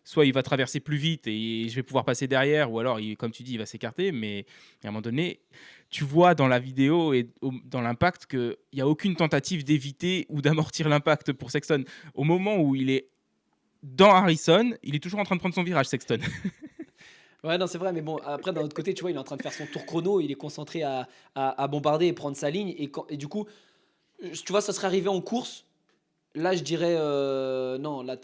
soit il va traverser plus vite et je vais pouvoir passer derrière, ou alors, comme tu dis, il va s'écarter. Mais à un moment donné, tu vois dans la vidéo et dans l'impact qu'il n'y a aucune tentative d'éviter ou d'amortir l'impact pour Sexton. Au moment où il est dans Harrison, il est toujours en train de prendre son virage, Sexton. Ouais, non, c'est vrai, mais bon, après, d'un autre côté, tu vois, il est en train de faire son tour chrono, il est concentré à bombarder et prendre sa ligne, et du coup, tu vois, ça serait arrivé en course. Là, je dirais non. Là,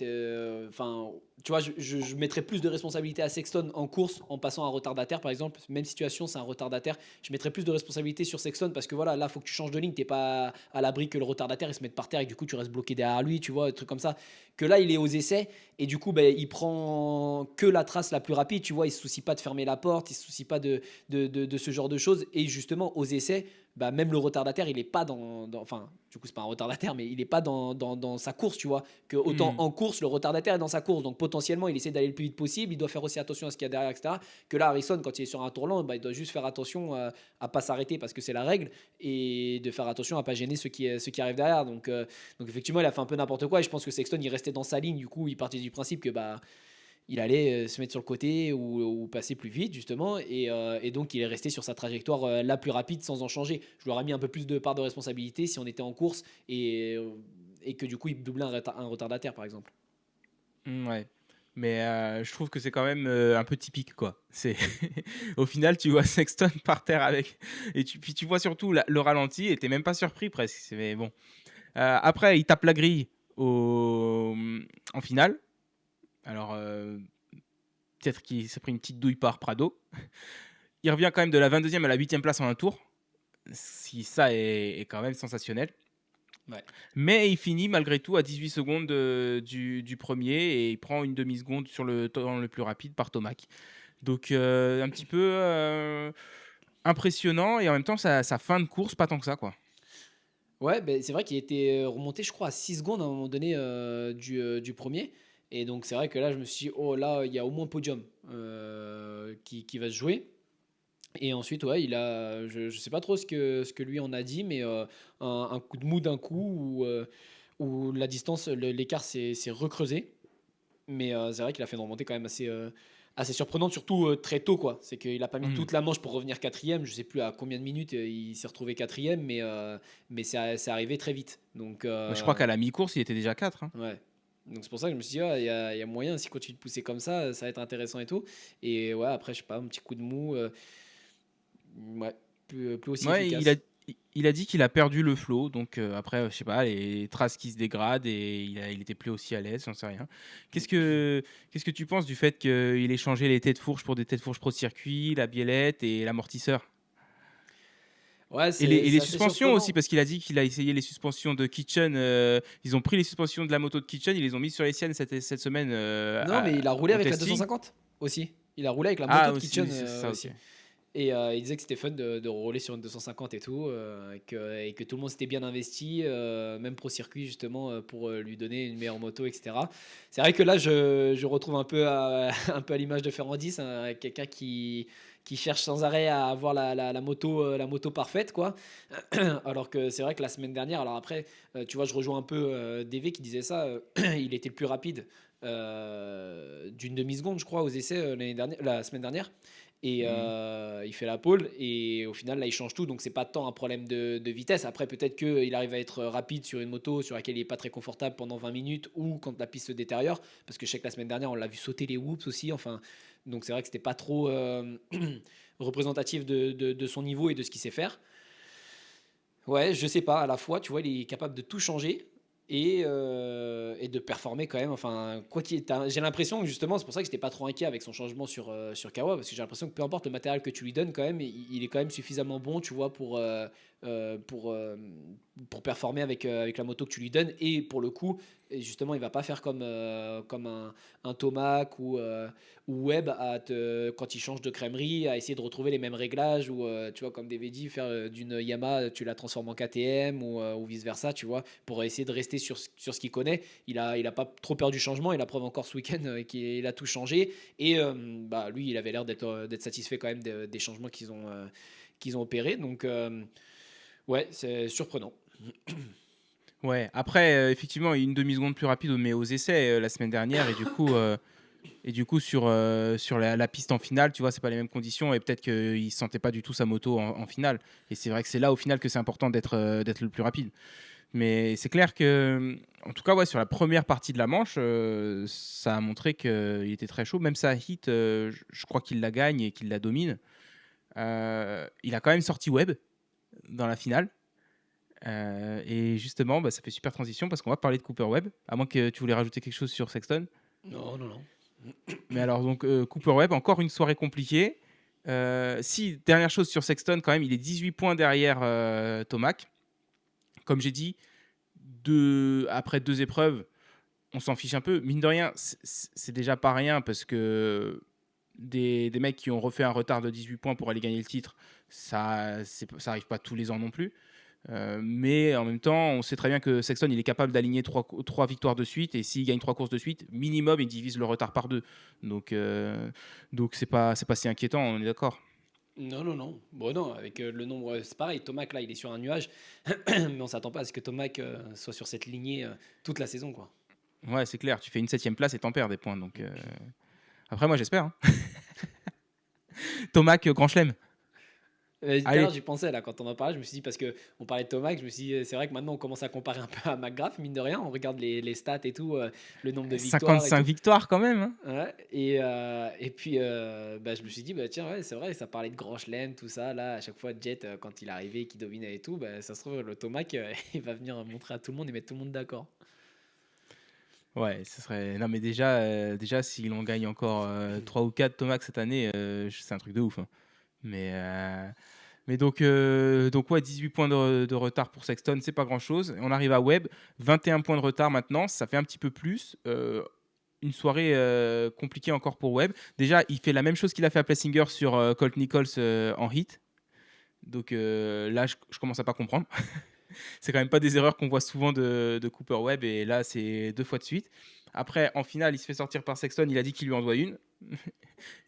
enfin, tu vois, je mettrais plus de responsabilité à Sexton en course en passant un retardataire, par exemple. Même situation, c'est un retardataire. Je mettrais plus de responsabilité sur Sexton parce que voilà, là, faut que tu changes de ligne. T'es pas à l'abri que le retardataire il se mette par terre et que du coup, tu restes bloqué derrière lui, tu vois, un truc comme ça. Que là, il est aux essais et du coup, ben, il prend que la trace la plus rapide. Tu vois, il se soucie pas de fermer la porte, il se soucie pas de ce genre de choses. Et justement, aux essais, bah, même le retardataire, il est pas enfin, du coup, c'est pas un retardataire, mais il est pas dans sa course, tu vois. Que autant Hmm. en course, le retardataire est dans sa course, donc potentiellement, il essaie d'aller le plus vite possible, il doit faire aussi attention à ce qu'il y a derrière, etc. Que là, Harrison, quand il est sur un tourlant, bah, il doit juste faire attention à pas s'arrêter parce que c'est la règle et de faire attention à pas gêner ceux qui arrivent derrière. Donc effectivement, il a fait un peu n'importe quoi et je pense que Sexton, il restait dans sa ligne, du coup, il partait du principe que bah il allait se mettre sur le côté ou passer plus vite justement et donc il est resté sur sa trajectoire la plus rapide sans en changer. Je lui aurais mis un peu plus de part de responsabilité si on était en course et que du coup il doublait un retardataire par exemple. Ouais. Mais je trouve que c'est quand même un peu typique, quoi. C'est au final, tu vois Sexton par terre avec et puis tu vois surtout le ralenti et t'es même pas surpris presque. Mais bon. Après, il tape la grille en finale. Alors peut-être qu'il s'est pris une petite douille par Prado. Il revient quand même de la 22e à la 8e place en un tour. Si ça est quand même sensationnel. Ouais. Mais il finit malgré tout à 18 secondes du premier et il prend une demi-seconde sur le temps le plus rapide par Tomac. Donc un petit peu impressionnant et en même temps sa fin de course pas tant que ça quoi. Ouais, ben, c'est vrai qu'il était remonté je crois à 6 secondes à un moment donné du premier. Et donc c'est vrai que là je me suis dit, oh là il y a au moins podium qui va se jouer. Et ensuite, ouais, je sais pas trop ce que lui en a dit, mais un coup de mou d'un coup où la distance, l'écart s'est recreusé. Mais c'est vrai qu'il a fait une remontée quand même assez surprenante, surtout très tôt, quoi. C'est qu'il a pas mis Hmm. toute la manche pour revenir quatrième. Je sais plus à combien de minutes il s'est retrouvé quatrième, mais c'est arrivé très vite. Donc, Bah, je crois qu'à la mi-course il était déjà 4. ouais. Donc c'est pour ça que je me suis dit, ah, il y a moyen, si continue de pousser comme ça va être intéressant et tout. Et ouais, après, je sais pas, un petit coup de mou. Ouais, plus aussi Ouais, efficace. il a dit qu'il a perdu le flow, donc après, je sais pas, les traces qui se dégradent et il était plus aussi à l'aise, j'en sais rien. Qu'est-ce que, qu'est-ce que tu penses du fait qu'il ait changé les têtes fourches pour des têtes fourches pro circuit, la biellette et l'amortisseur? Ouais, Et les c'est assez suspensions aussi, surprenant. parce qu'il a dit qu'il a essayé les suspensions de Kitchen. Ils ont pris les suspensions de la moto de Kitchen, ils les ont mis sur les siennes cette semaine Non, mais il a roulé au avec la testing. 250 aussi. Il a roulé avec la moto Ah, de aussi, Kitchen oui, c'est ça, ok. aussi. Et il disait que c'était fun de rouler sur une 250 et tout, et que tout le monde s'était bien investi, même Pro Circuit justement, pour lui donner une meilleure moto, etc. C'est vrai que là, je retrouve un peu un peu à l'image de Ferrandis, hein, quelqu'un qui cherche sans arrêt à avoir la moto parfaite, quoi. Alors que c'est vrai que la semaine dernière, alors après, tu vois, je rejoins un peu DV qui disait ça, il était le plus rapide d'une demi-seconde, je crois, aux essais la semaine dernière. Et Mhm. il fait la pole et au final là il change tout, donc c'est pas tant un problème de vitesse. Après peut-être qu'il arrive à être rapide sur une moto sur laquelle il est pas très confortable pendant 20 minutes ou quand la piste se détériore, parce que je sais que la semaine dernière on l'a vu sauter les whoops aussi, enfin, donc c'est vrai que c'était pas trop représentatif de son niveau et de ce qu'il sait faire. Ouais, je sais pas, à la fois tu vois il est capable de tout changer et de performer quand même. Enfin, j'ai l'impression que justement, c'est pour ça que j'étais pas trop inquiet avec son changement sur Kawa, parce que j'ai l'impression que peu importe le matériel que tu lui donnes, quand même, il est quand même suffisamment bon, tu vois, euh, pour, euh, pour performer avec la moto que tu lui donnes. Et pour le coup, et justement, il va pas faire comme un Tomac ou Webb quand il change de crèmerie, à essayer de retrouver les mêmes réglages, ou tu vois, comme David dit, faire d'une Yamaha, tu la transformes en KTM ou vice-versa, tu vois, pour essayer de rester sur ce qu'il connaît. Il a pas trop peur du changement, et la preuve encore ce week-end qu'il a tout changé. Et bah, lui, il avait l'air d'être satisfait quand même des changements qu'ils ont opérés. Donc, ouais, c'est surprenant. Ouais, après, effectivement, il y a une demi-seconde plus rapide mais aux essais la semaine dernière, et du coup sur la piste en finale, tu vois, c'est pas les mêmes conditions, et peut-être qu'il sentait pas du tout sa moto en finale. Et c'est vrai que c'est là au final que c'est important d'être le plus rapide. Mais c'est clair que, en tout cas, ouais, sur la première partie de la manche, ça a montré qu'il était très chaud. Même sa hit, je crois qu'il la gagne et qu'il la domine. Il a quand même sorti Webb dans la finale. Et justement, bah, ça fait super transition parce qu'on va parler de Cooper Webb, à moins que tu voulais rajouter quelque chose sur Sexton. Non, non, non. Mais alors, donc, Cooper Webb, encore une soirée compliquée. Si, dernière chose sur Sexton, quand même, il est 18 points derrière Tomac. Comme j'ai dit, après deux épreuves, on s'en fiche un peu. Mine de rien, c'est déjà pas rien parce que des mecs qui ont refait un retard de 18 points pour aller gagner le titre, ça arrive pas tous les ans non plus. Mais en même temps, on sait très bien que Sexton, il est capable d'aligner trois victoires de suite, et s'il gagne trois courses de suite, minimum, il divise le retard par deux. Donc c'est pas si inquiétant, on est d'accord. Non, non, non. Bon, non, avec le nombre, c'est pareil. Tomac, là, il est sur un nuage, mais on s'attend pas à ce que Tomac soit sur cette lignée toute la saison, quoi. Ouais, c'est clair, tu fais une septième place et t'en perds des points. Donc, après, moi, j'espère, hein. Tomac, Grand Chelem. Tout à l'heure, Allez, j'y pensais là quand on en parlait, je me suis dit, parce que on parlait de Tomac, je me suis dit, c'est vrai que maintenant on commence à comparer un peu à McGrath, mine de rien, on regarde les stats et tout, le nombre de victoires et 55 tout. victoires quand même, hein. Ouais, et puis bah, je me suis dit, bah, tiens, ouais, c'est vrai, ça parlait de Grand Chelem, tout ça, là, à chaque fois, Jet, quand il arrivait, qui dominait et tout, bah, ça se trouve, le Tomac, il va venir montrer à tout le monde et mettre tout le monde d'accord. Ouais, ce serait. Non, mais déjà s'il en gagne encore 3 ou 4 Tomac cette année, c'est un truc de ouf, hein. Mais donc ouais, 18 points de retard pour Sexton, c'est pas grand-chose. On arrive à Webb, 21 points de retard maintenant, ça fait un petit peu plus. Une soirée compliquée encore pour Webb. Déjà, il fait la même chose qu'il a fait à Plessinger sur Colt Nichols en hit. Donc là, je commence à pas comprendre. C'est quand même pas des erreurs qu'on voit souvent de Cooper Webb, et là, c'est deux fois de suite. Après, en finale, il se fait sortir par Sexton, il a dit qu'il lui en doit une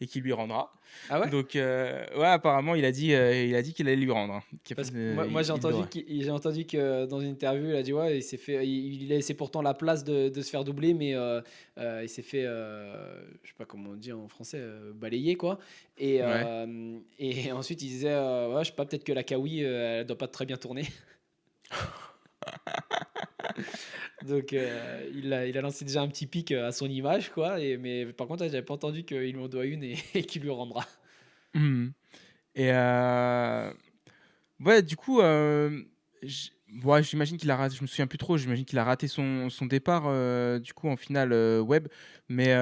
et qu'il lui rendra. Ah ouais? Donc, ouais, apparemment, il a dit qu'il allait lui rendre, hein. Parce que moi j'ai Il entendu l'aura. j'ai entendu que dans une interview, il a dit ouais, il a laissé pourtant la place de se faire doubler, mais il s'est fait, je sais pas comment on dit en français, balayer quoi. Ouais. Et ensuite il disait ouais, je sais pas, peut-être que la Kawi elle doit pas très bien tourner. Donc il a lancé déjà un petit pic à son image quoi. Mais par contre, ouais, j'avais pas entendu qu'il lui en doit une et qu'il lui rendra. Mhm. Et ouais, du coup, ouais, j'imagine qu'il a raté, je me souviens plus trop, j'imagine qu'il a raté son départ du coup en finale Webb. Mais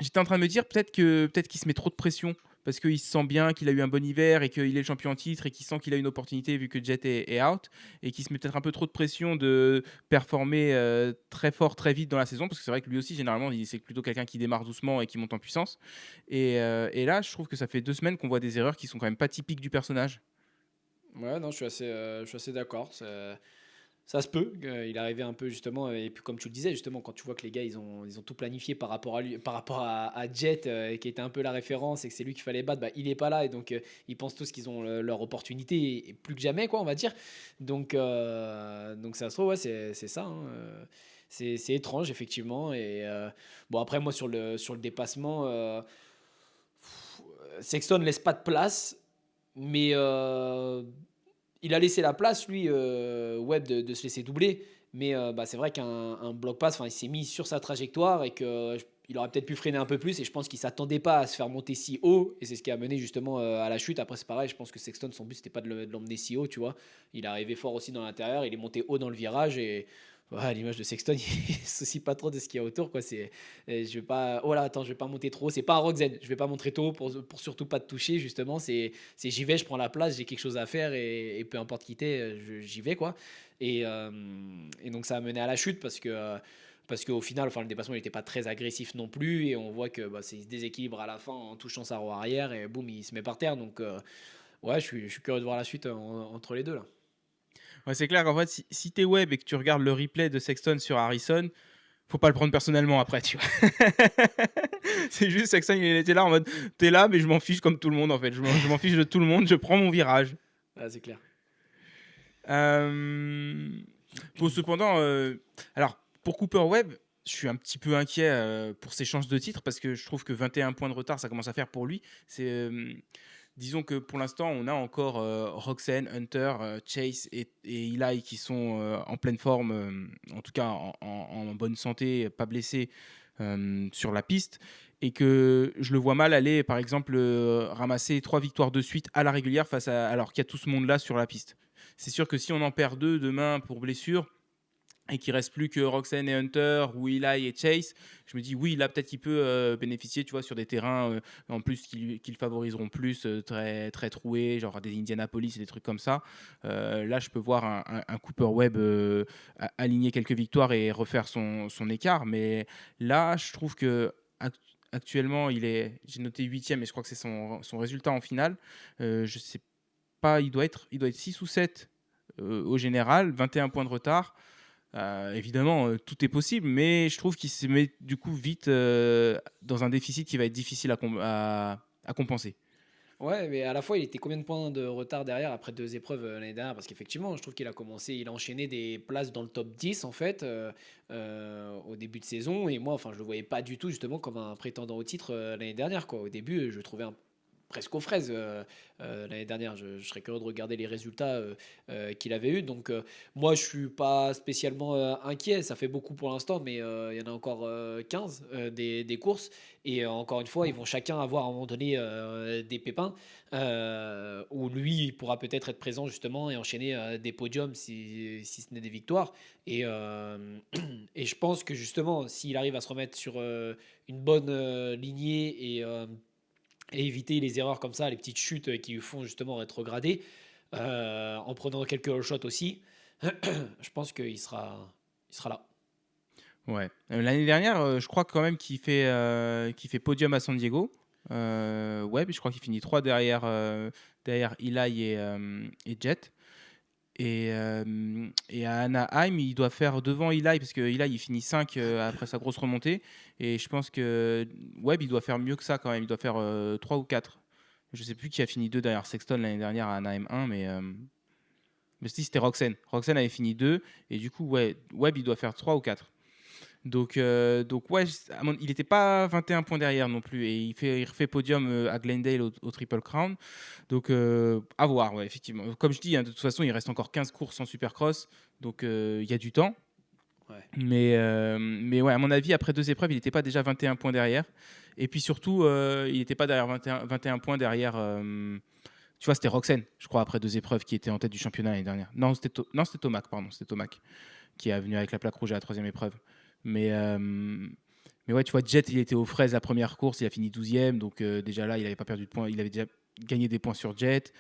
j'étais en train de me dire peut-être qu'il se met trop de pression parce qu'il se sent bien, qu'il a eu un bon hiver et qu'il est le champion en titre et qu'il sent qu'il a une opportunité vu que Jet est out et qu'il se met peut-être un peu trop de pression de performer très fort, très vite dans la saison parce que c'est vrai que lui aussi, généralement, c'est plutôt quelqu'un qui démarre doucement et qui monte en puissance. Et là, je trouve que ça fait 2 semaines qu'on voit des erreurs qui sont quand même pas typiques du personnage. Ouais, non, je suis assez d'accord. Ça se peut qu'il arrivait un peu justement, et puis comme tu le disais, justement, quand tu vois que les gars ils ont tout planifié par rapport à lui, par rapport à Jet, qui était un peu la référence et que c'est lui qu'il fallait battre, bah, il est pas là et donc ils pensent tous qu'ils ont leur opportunité et plus que jamais, quoi, on va dire. Donc ça se trouve, ouais, c'est ça, hein, c'est étrange, effectivement. Et bon, après, moi, sur le dépassement, Sexton ne laisse pas de place, mais il a laissé la place, lui, Webb, de se laisser doubler. Mais bah, c'est vrai qu'un bloc pass, il s'est mis sur sa trajectoire et qu'il aurait peut-être pu freiner un peu plus. Et je pense qu'il ne s'attendait pas à se faire monter si haut. Et c'est ce qui a mené justement à la chute. Après, c'est pareil, je pense que Sexton, son but, c'était pas de l'emmener si haut, tu vois. Il est arrivé fort aussi dans l'intérieur. Il est monté haut dans le virage. Et ouais, à l'image de Sexton, il ne se soucie pas trop de ce qu'il y a autour, quoi. Je vais pas, oh là, attends, je vais pas monter trop. C'est pas un Roxen. Je vais pas montrer trop pour surtout pas te toucher, justement. C'est j'y vais, je prends la place, j'ai quelque chose à faire et peu importe qui t'es, j'y vais, quoi. Et donc ça a mené à la chute parce qu'au final, le dépassement n'était pas très agressif non plus et on voit que bah, c'est il se déséquilibre à la fin en touchant sa roue arrière et boum, il se met par terre. Donc ouais, je suis curieux de voir la suite entre les deux là. Ouais, c'est clair qu'en fait, si t'es web et que tu regardes le replay de Sexton sur Harrison, faut pas le prendre personnellement après, tu vois. C'est juste Sexton, il était là en mode, t'es là, mais je m'en fiche comme tout le monde en fait. Je m'en fiche de tout le monde, je prends mon virage. Ah, c'est clair. Euh, cependant, alors pour Cooper Webb, je suis un petit peu inquiet pour ses chances de titre parce que je trouve que 21 points de retard, ça commence à faire pour lui. Disons que pour l'instant, on a encore Roxanne, Hunter, Chase et Eli qui sont en pleine forme, en tout cas en bonne santé, pas blessés sur la piste. Et que je le vois mal aller, par exemple, ramasser 3 victoires de suite à la régulière alors qu'il y a tout ce monde-là sur la piste. C'est sûr que si on en perd 2 demain pour blessure, et qu'il reste plus que Roxanne et Hunter ou Eli et Chase, je me dis oui, là peut-être qu'il peut bénéficier, tu vois, sur des terrains en plus qui le favoriseront plus, très très troués, genre des Indianapolis et des trucs comme ça. Là, je peux voir un Cooper Webb aligner quelques victoires et refaire son écart, mais là, je trouve que actuellement, j'ai noté 8e et je crois que c'est son résultat en finale. Je sais pas, il doit être 6 ou 7 au général, 21 points de retard. Évidemment, tout est possible, mais je trouve qu'il se met du coup vite dans un déficit qui va être difficile à compenser. Ouais, mais à la fois, il était combien de points de retard derrière après 2 épreuves l'année dernière? Parce qu'effectivement, je trouve qu'il a commencé, il a enchaîné des places dans le top 10 en fait au début de saison. Et moi, je le voyais pas du tout justement comme un prétendant au titre l'année dernière, quoi. Au début, je le trouvais presque aux fraises l'année dernière. Je serais curieux de regarder les résultats qu'il avait eu. Donc, moi, je suis pas spécialement inquiet. Ça fait beaucoup pour l'instant, mais il y en a encore 15 des courses. Et encore une fois, ils vont chacun avoir à un moment donné des pépins où lui il pourra peut-être être présent justement et enchaîner des podiums si ce n'est des victoires. Et je pense que justement, s'il arrive à se remettre sur une bonne lignée et éviter les erreurs comme ça, les petites chutes qui lui font justement rétrograder, en prenant quelques all shots aussi, je pense qu'il sera là. Ouais. L'année dernière, je crois quand même qu'il fait podium à San Diego. Ouais, je crois qu'il finit 3 derrière Eli et Jet. Et à Anaheim, il doit faire devant Eli, parce que Eli, il finit 5 après sa grosse remontée. Et je pense que Webb, il doit faire mieux que ça quand même. Il doit faire 3 ou 4. Je sais plus qui a fini 2 derrière Sexton l'année dernière à Anaheim 1, mais si, c'était Roxanne. Roxanne avait fini 2. Et du coup, ouais, Webb, il doit faire 3 ou 4. Donc ouais, il n'était pas 21 points derrière non plus. Et il refait podium à Glendale au Triple Crown. Donc à voir, ouais, effectivement. Comme je dis, hein, de toute façon, il reste encore 15 courses en Supercross. Donc il y a du temps. Ouais. Mais ouais, à mon avis, après 2 épreuves, il n'était pas déjà 21 points derrière. Et puis surtout, il n'était pas derrière 21 points derrière. Tu vois, c'était Roxanne, je crois, après 2 épreuves, qui était en tête du championnat l'année dernière. Non, c'était Tomac, pardon. C'était Tomac qui est venu avec la plaque rouge à la 3e épreuve. Mais, Mais ouais, tu vois, Jet, il était aux fraises la première course, il a fini 12e, donc déjà là, il n'avait pas perdu de points, il avait déjà gagné des points sur Jet.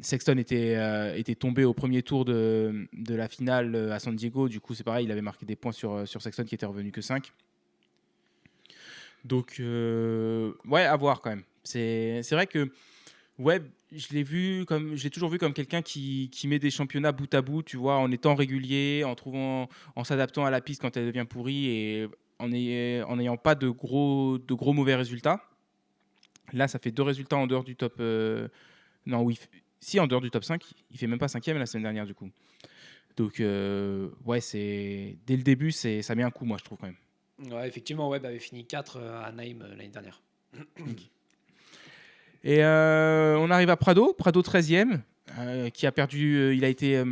Sexton était tombé au premier tour de la finale à San Diego, du coup, c'est pareil, il avait marqué des points sur Sexton qui était revenu que 5. Donc, ouais, à voir quand même. C'est vrai que ouais, je l'ai toujours vu comme quelqu'un qui met des championnats bout à bout, tu vois, en étant régulier, en s'adaptant à la piste quand elle devient pourrie et en n'ayant pas de gros mauvais résultats. Là, ça fait 2 résultats en dehors du top. Non, oui, si en dehors du top 5, il fait même pas cinquième la semaine dernière du coup. Donc, ouais, c'est dès le début, ça met un coup, moi, je trouve quand même. Ouais, effectivement, Webb avait fini 4 à Naïm l'année dernière. Ok. Et on arrive à Prado 13e, qui a perdu. Il a été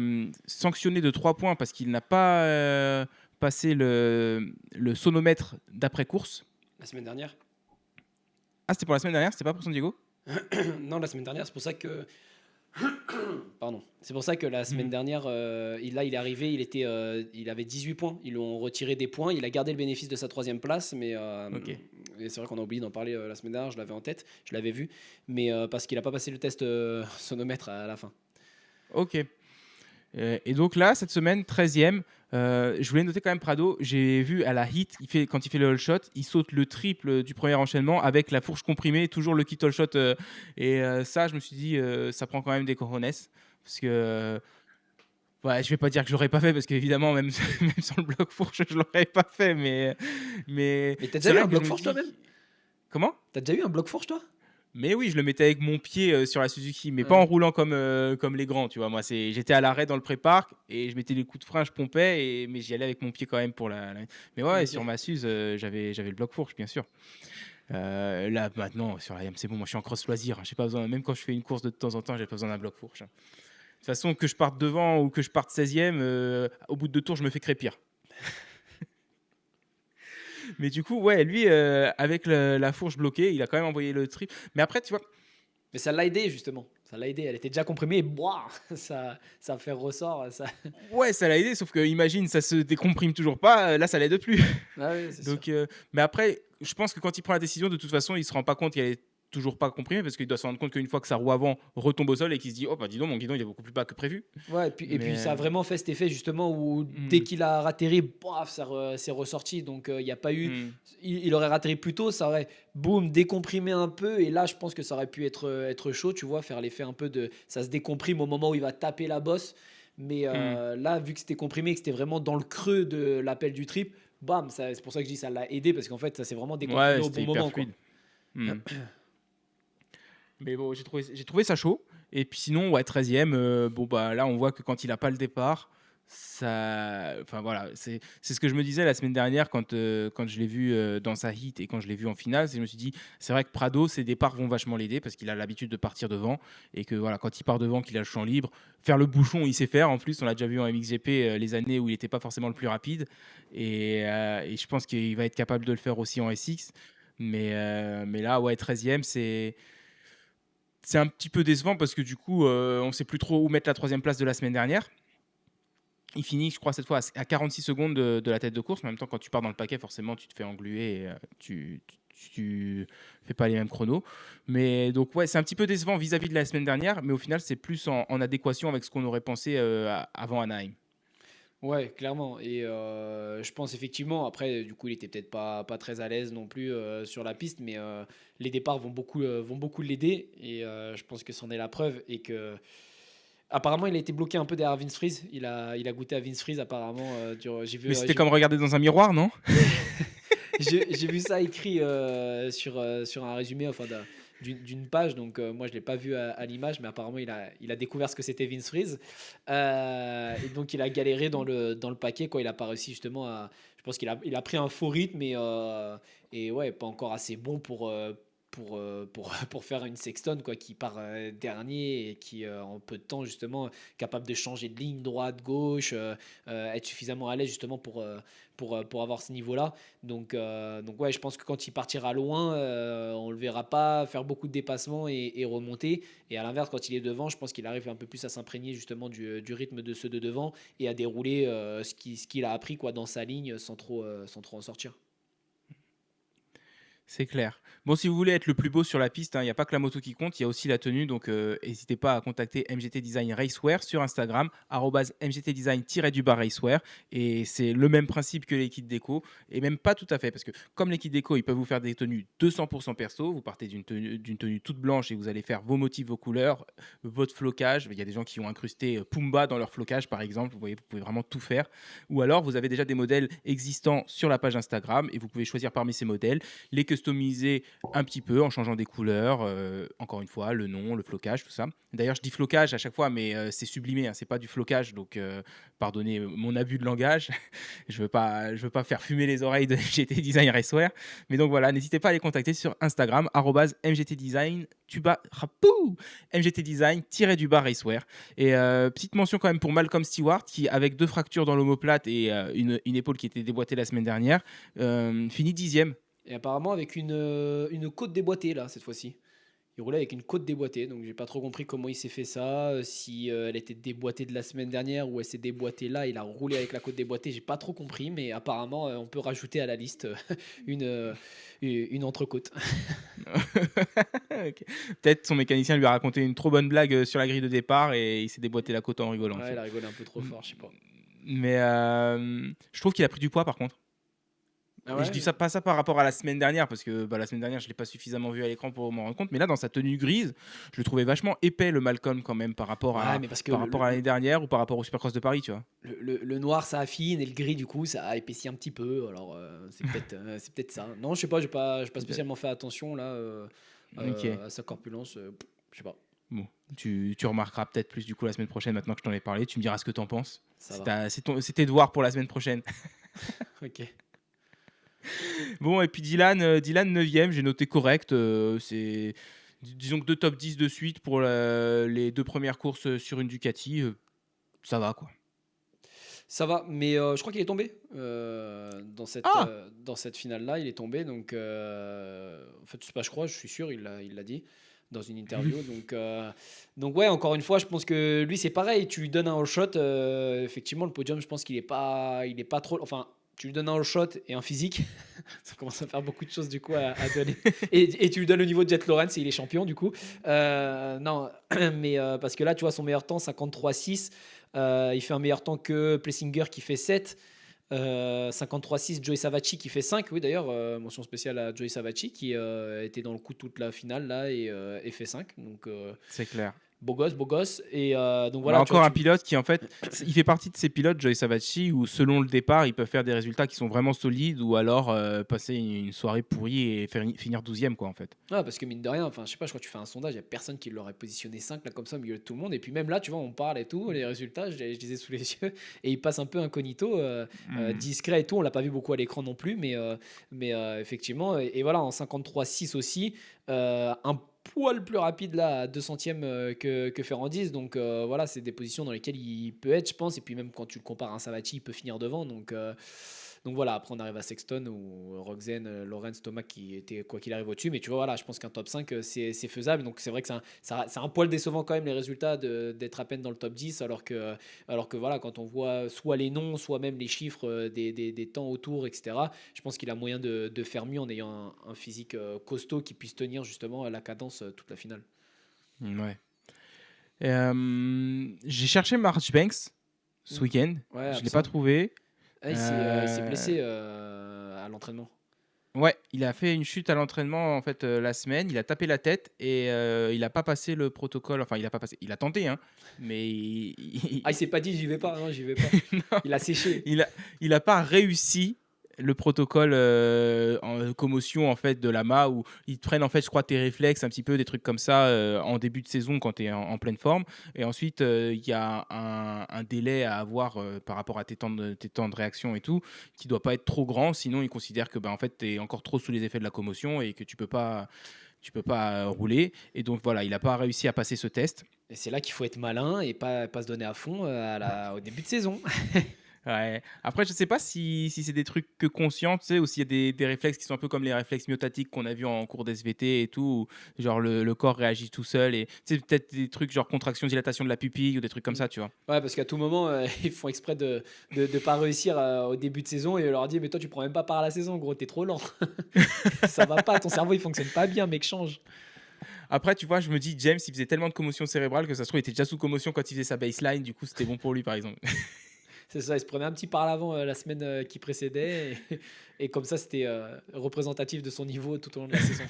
sanctionné de 3 points parce qu'il n'a pas passé le sonomètre d'après-course. La semaine dernière. Ah, c'était pour la semaine dernière, c'était pas pour San Diego. Non, la semaine dernière, c'est pour ça que. Pardon. C'est pour ça que la semaine Mhm. dernière, il est arrivé, il avait 18 points. Ils lui ont retiré des points. Il a gardé le bénéfice de sa troisième place, mais Ok. et c'est vrai qu'on a oublié d'en parler la semaine dernière. Je l'avais en tête, je l'avais vu, mais parce qu'il n'a pas passé le test sonomètre à la fin. Ok. Et donc là, cette semaine, 13e, je voulais noter quand même Prado. J'ai vu à la hit, quand il fait le all shot, il saute le triple du premier enchaînement avec la fourche comprimée, toujours le kit all shot. Et ça, je me suis dit, ça prend quand même des cojones. Parce que, ouais, je vais pas dire que je l'aurais pas fait, parce qu'évidemment, même, même sans le bloc fourche, je l'aurais pas fait. Mais Mais t'as c'est déjà eu vrai un que je bloc me fourche dis. toi-même? Comment? T'as déjà eu un bloc fourche toi? Mais oui, je le mettais avec mon pied sur la Suzuki, mais pas en Ouais. roulant comme les grands, tu vois. Moi, j'étais à l'arrêt dans le pré-parc et je mettais les coups de frein, je pompais, mais j'y allais avec mon pied quand même pour Mais ouais, sur Ok. ma Suze, j'avais le bloc fourche, bien sûr. Là, maintenant, sur la YAM, c'est bon, moi je suis en cross loisir. J'ai pas besoin, même quand je fais une course de temps en temps, j'ai pas besoin d'un bloc fourche. De toute façon, que je parte devant ou que je parte 16e, au bout de 2 tours, je me fais crépir. Mais du coup, ouais, lui, avec la fourche bloquée, il a quand même envoyé le trip. Mais après, tu vois, Mais ça l'a aidé justement. Ça l'a aidé. Elle était déjà comprimée et boah, ça fait ressort. Ça. ouais, ça l'a aidé, sauf que imagine, ça se décomprime toujours pas, là ça l'aide plus. Ah oui, c'est sûr. Donc, mais après, je pense que quand il prend la décision, de toute façon, il se rend pas compte qu'elle est toujours pas comprimée parce qu'il doit se rendre compte qu'une fois que sa roue avant retombe au sol et qu'il se dit, oh bah dis donc, mon guidon il est beaucoup plus bas que prévu. Ouais, et puis ça a Mais vraiment fait cet effet justement où dès hmm, qu'il a ratterri, bof, c'est ressorti. Donc il y a pas eu. hmm. Il aurait ratterri plus tôt, ça aurait boum décomprimé un peu. Et là, je pense que ça aurait pu être chaud, tu vois, faire l'effet un peu de. Ça se décomprime au moment où il va taper la bosse. Mais Hmm. là, vu que c'était comprimé, que c'était vraiment dans le creux de l'appel du trip, bam, c'est pour ça que je dis ça l'a aidé parce qu'en fait, ça s'est vraiment décomprimé Ouais, au c'était bon hyper moment, quoi. fluide. Hmm. Mais bon, j'ai trouvé ça chaud. Et puis sinon, ouais, 13e, bon, bah là, on voit que quand il n'a pas le départ, ça. Enfin voilà, c'est ce que je me disais la semaine dernière quand je l'ai vu dans sa hit et quand je l'ai vu en finale. Je me suis dit, c'est vrai que Prado, ses départs vont vachement l'aider parce qu'il a l'habitude de partir devant. Et que voilà, quand il part devant, qu'il a le champ libre, faire le bouchon, il sait faire. En plus, on l'a déjà vu en MXGP les années où il n'était pas forcément le plus rapide. Et je pense qu'il va être capable de le faire aussi en SX. Mais là, ouais, 13e, c'est un petit peu décevant parce que du coup, on ne sait plus trop où mettre la troisième place de la semaine dernière. Il finit, je crois, cette fois à 46 secondes de la tête de course. En même temps, quand tu pars dans le paquet, forcément, tu te fais engluer et tu fais pas les mêmes chronos. Mais donc, ouais, c'est un petit peu décevant vis-à-vis de la semaine dernière, mais au final, c'est plus en adéquation avec ce qu'on aurait pensé avant Anaheim. Ouais, clairement. Et je pense effectivement, après, du coup, il était peut-être pas très à l'aise non plus sur la piste, mais les départs vont beaucoup l'aider. Et je pense que c'en est la preuve. Et que, apparemment, il a été bloqué un peu derrière Vince Freeze. Il a goûté à Vince Freeze, apparemment. Mais c'était comme regarder dans un miroir, non? J'ai vu ça écrit sur un résumé enfin, d'une page, donc moi je l'ai pas vu à l'image, mais apparemment il a découvert ce que c'était Vince Freeze. Et donc il a galéré dans le paquet, quoi. Il a pas réussi justement à. Je pense il a pris un faux rythme et ouais, pas encore assez bon pour faire une Sexton quoi, qui part dernier et qui en peu de temps justement capable de changer de ligne droite gauche, être suffisamment à l'aise justement pour avoir ce niveau-là. Donc ouais, je pense que quand il partira loin, on le verra pas faire beaucoup de dépassements et remonter. Et à l'inverse, quand il est devant, je pense qu'il arrive un peu plus à s'imprégner justement du rythme de ceux de devant et à dérouler ce qu'il a appris quoi, dans sa ligne sans trop en sortir. C'est clair. Bon, si vous voulez être le plus beau sur la piste, hein, il y a pas que la moto qui compte, il y a aussi la tenue. Donc, hésitez pas à contacter MGT Design Racewear sur Instagram, @mgtdesign-racewear. Et c'est le même principe que les kits déco. Et même pas tout à fait, parce que comme les kits déco, ils peuvent vous faire des tenues 200% perso. Vous partez d'une tenue toute blanche et vous allez faire vos motifs, vos couleurs, votre flocage. Il y a des gens qui ont incrusté Pumba dans leur flocage, par exemple. Vous voyez, vous pouvez vraiment tout faire. Ou alors, vous avez déjà des modèles existants sur la page Instagram et vous pouvez choisir parmi ces modèles, les customiser un petit peu en changeant des couleurs, encore une fois, le nom, le flocage, tout ça. D'ailleurs, je dis flocage à chaque fois, mais c'est sublimé, hein, c'est pas du flocage, donc pardonnez mon abus de langage. Je veux pas faire fumer les oreilles de MGT Design Racewear. Mais donc voilà, n'hésitez pas à les contacter sur Instagram, @mgtdesign, MGT Design-du-bas Racewear. Et petite mention quand même pour Malcolm Stewart, qui, avec 2 fractures dans l'omoplate et une épaule qui était déboîtée la semaine dernière, finit 10e. Et apparemment avec une côte déboîtée là cette fois-ci. Il roulait avec une côte déboîtée, donc j'ai pas trop compris comment il s'est fait ça, si elle était déboîtée de la semaine dernière ou elle s'est déboîtée là, il a roulé avec la côte déboîtée, j'ai pas trop compris, mais apparemment on peut rajouter à la liste une, une entrecôte. Ok. Peut-être son mécanicien lui a raconté une trop bonne blague sur la grille de départ et il s'est déboîté la côte en rigolant. Ouais, il a rigolé un peu trop fort, je sais pas. Mais je trouve qu'il a pris du poids par contre. Ah Et je dis ouais? ça pas ça par rapport à la semaine dernière, parce que la semaine dernière, je l'ai pas suffisamment vu à l'écran pour m'en rendre compte. Mais là, dans sa tenue grise, je le trouvais vachement épais, le Malcolm, quand même, par rapport Ouais, à, mais parce que par rapport à l'année dernière ou par rapport au Supercross de Paris, tu vois. le noir ça affine et le gris du coup ça épaissit un petit peu, alors c'est peut-être ça. Non, je sais pas, j'ai pas spécialement fait attention là Ok. à sa corpulence, je sais pas, Bon, tu remarqueras peut-être plus du coup la semaine prochaine, maintenant que je t'en ai parlé. Tu me diras ce que t'en penses. ça va. C'est tes devoirs pour la semaine prochaine. Ok. Bon, et puis Dylan 9e, j'ai noté correct. Disons que 2 top 10 de suite pour les 2 premières courses sur une Ducati. Ça va, quoi. Ça va, mais je crois qu'il est tombé Ah! dans cette finale-là. Il est tombé, donc en fait, c'est pas, je crois, je suis sûr, il l'a dit dans une interview. Donc ouais, encore une fois, je pense que lui, c'est pareil. Tu lui donnes un all shot, effectivement, le podium, je pense il est pas trop. Enfin, tu lui donnes un all shot et un physique, ça commence à faire beaucoup de choses du coup à donner. Et tu lui donnes le niveau de Jet Lawrence et il est champion du coup. Non, mais parce que là, tu vois, son meilleur temps, 53,6. Il fait un meilleur temps que Plessinger qui fait 7. 53,6, Joey Savacci qui fait 5. Oui, d'ailleurs, mention spéciale à Joey Savacci qui était dans le coup toute la finale là et fait 5. Donc, C'est clair. beau gosse, beau gosse. Et donc Bah, voilà, tu vois, encore un pilote qui, en fait, il fait partie de ces pilotes, Joey Savacci, où selon le départ, ils peuvent faire des résultats qui sont vraiment solides ou alors passer une soirée pourrie et finir 12e, quoi, en fait. ah, parce que mine de rien, enfin, je sais pas, je crois que tu fais un sondage, il n'y a personne qui l'aurait positionné 5 là, comme ça au milieu de tout le monde. Et puis même là, tu vois, on parle et tout, les résultats, je les ai sous les yeux. Et il passe un peu incognito, discret et tout. On l'a pas vu beaucoup à l'écran non plus, mais effectivement. Et voilà, en 53,6 aussi, un poil plus rapide là, à 2 centièmes que Ferrandis. Donc voilà, c'est des positions dans lesquelles il peut être, je pense. Et puis même quand tu le compares à un Savati, il peut finir devant. Donc voilà, après on arrive à Sexton ou Roxen, Lawrence, Thomas qui était quoi qu'il arrive au-dessus. Mais tu vois, voilà, je pense qu'un top 5, c'est faisable. Donc c'est vrai que c'est un poil décevant quand même les résultats d'être à peine dans le top 10. Alors que voilà, quand on voit soit les noms, soit même les chiffres des temps autour, etc., je pense qu'il a moyen de faire mieux en ayant un physique costaud qui puisse tenir justement à la cadence toute la finale. Ouais. J'ai cherché Marchbanks ce Mm. week-end. Ouais, Je ne l'ai pas absent. trouvé. Ah, il s'est Euh, blessé à l'entraînement. Ouais, il a fait une chute à l'entraînement en fait la semaine. Il a tapé la tête et il n'a pas passé le protocole. Enfin, il a pas passé. Il a tenté, hein, mais Ah, il s'est pas dit j'y vais pas, non, j'y vais pas. non, Il a séché. il a, il a pas réussi le protocole en commotion en fait de l'AMA où ils te prennent en fait je crois tes réflexes un petit peu des trucs comme ça en début de saison quand tu es en pleine forme et ensuite il y a un délai à avoir par rapport à tes temps de réaction et tout qui doit pas être trop grand sinon ils considèrent que en fait tu es encore trop sous les effets de la commotion et que tu peux pas rouler et donc voilà il n'a pas réussi à passer ce test. Et c'est là qu'il faut être malin et pas se donner à fond au début de saison. Ouais. Après, je sais pas si c'est des trucs que conscients, tu sais, ou s'il y a des réflexes qui sont un peu comme les réflexes myotatiques qu'on a vus en cours d'SVT et tout, où genre le corps réagit tout seul et tu sais, peut-être des trucs genre contraction, dilatation de la pupille ou des trucs comme Mm. ça, tu vois. Ouais, parce qu'à tout moment, ils font exprès de pas réussir au début de saison et on leur dit, mais toi, tu prends même pas part à la saison, gros, t'es trop lent. Ça va pas, ton cerveau, il fonctionne pas bien, mec, change. Après, tu vois, je me dis, James, il faisait tellement de commotion cérébrale que ça se trouve, il était déjà sous commotion quand il faisait sa baseline, du coup, c'était bon pour lui, par exemple. C'est ça, il se prenait un petit par l'avant la semaine qui précédait et comme ça, c'était représentatif de son niveau tout au long de la saison.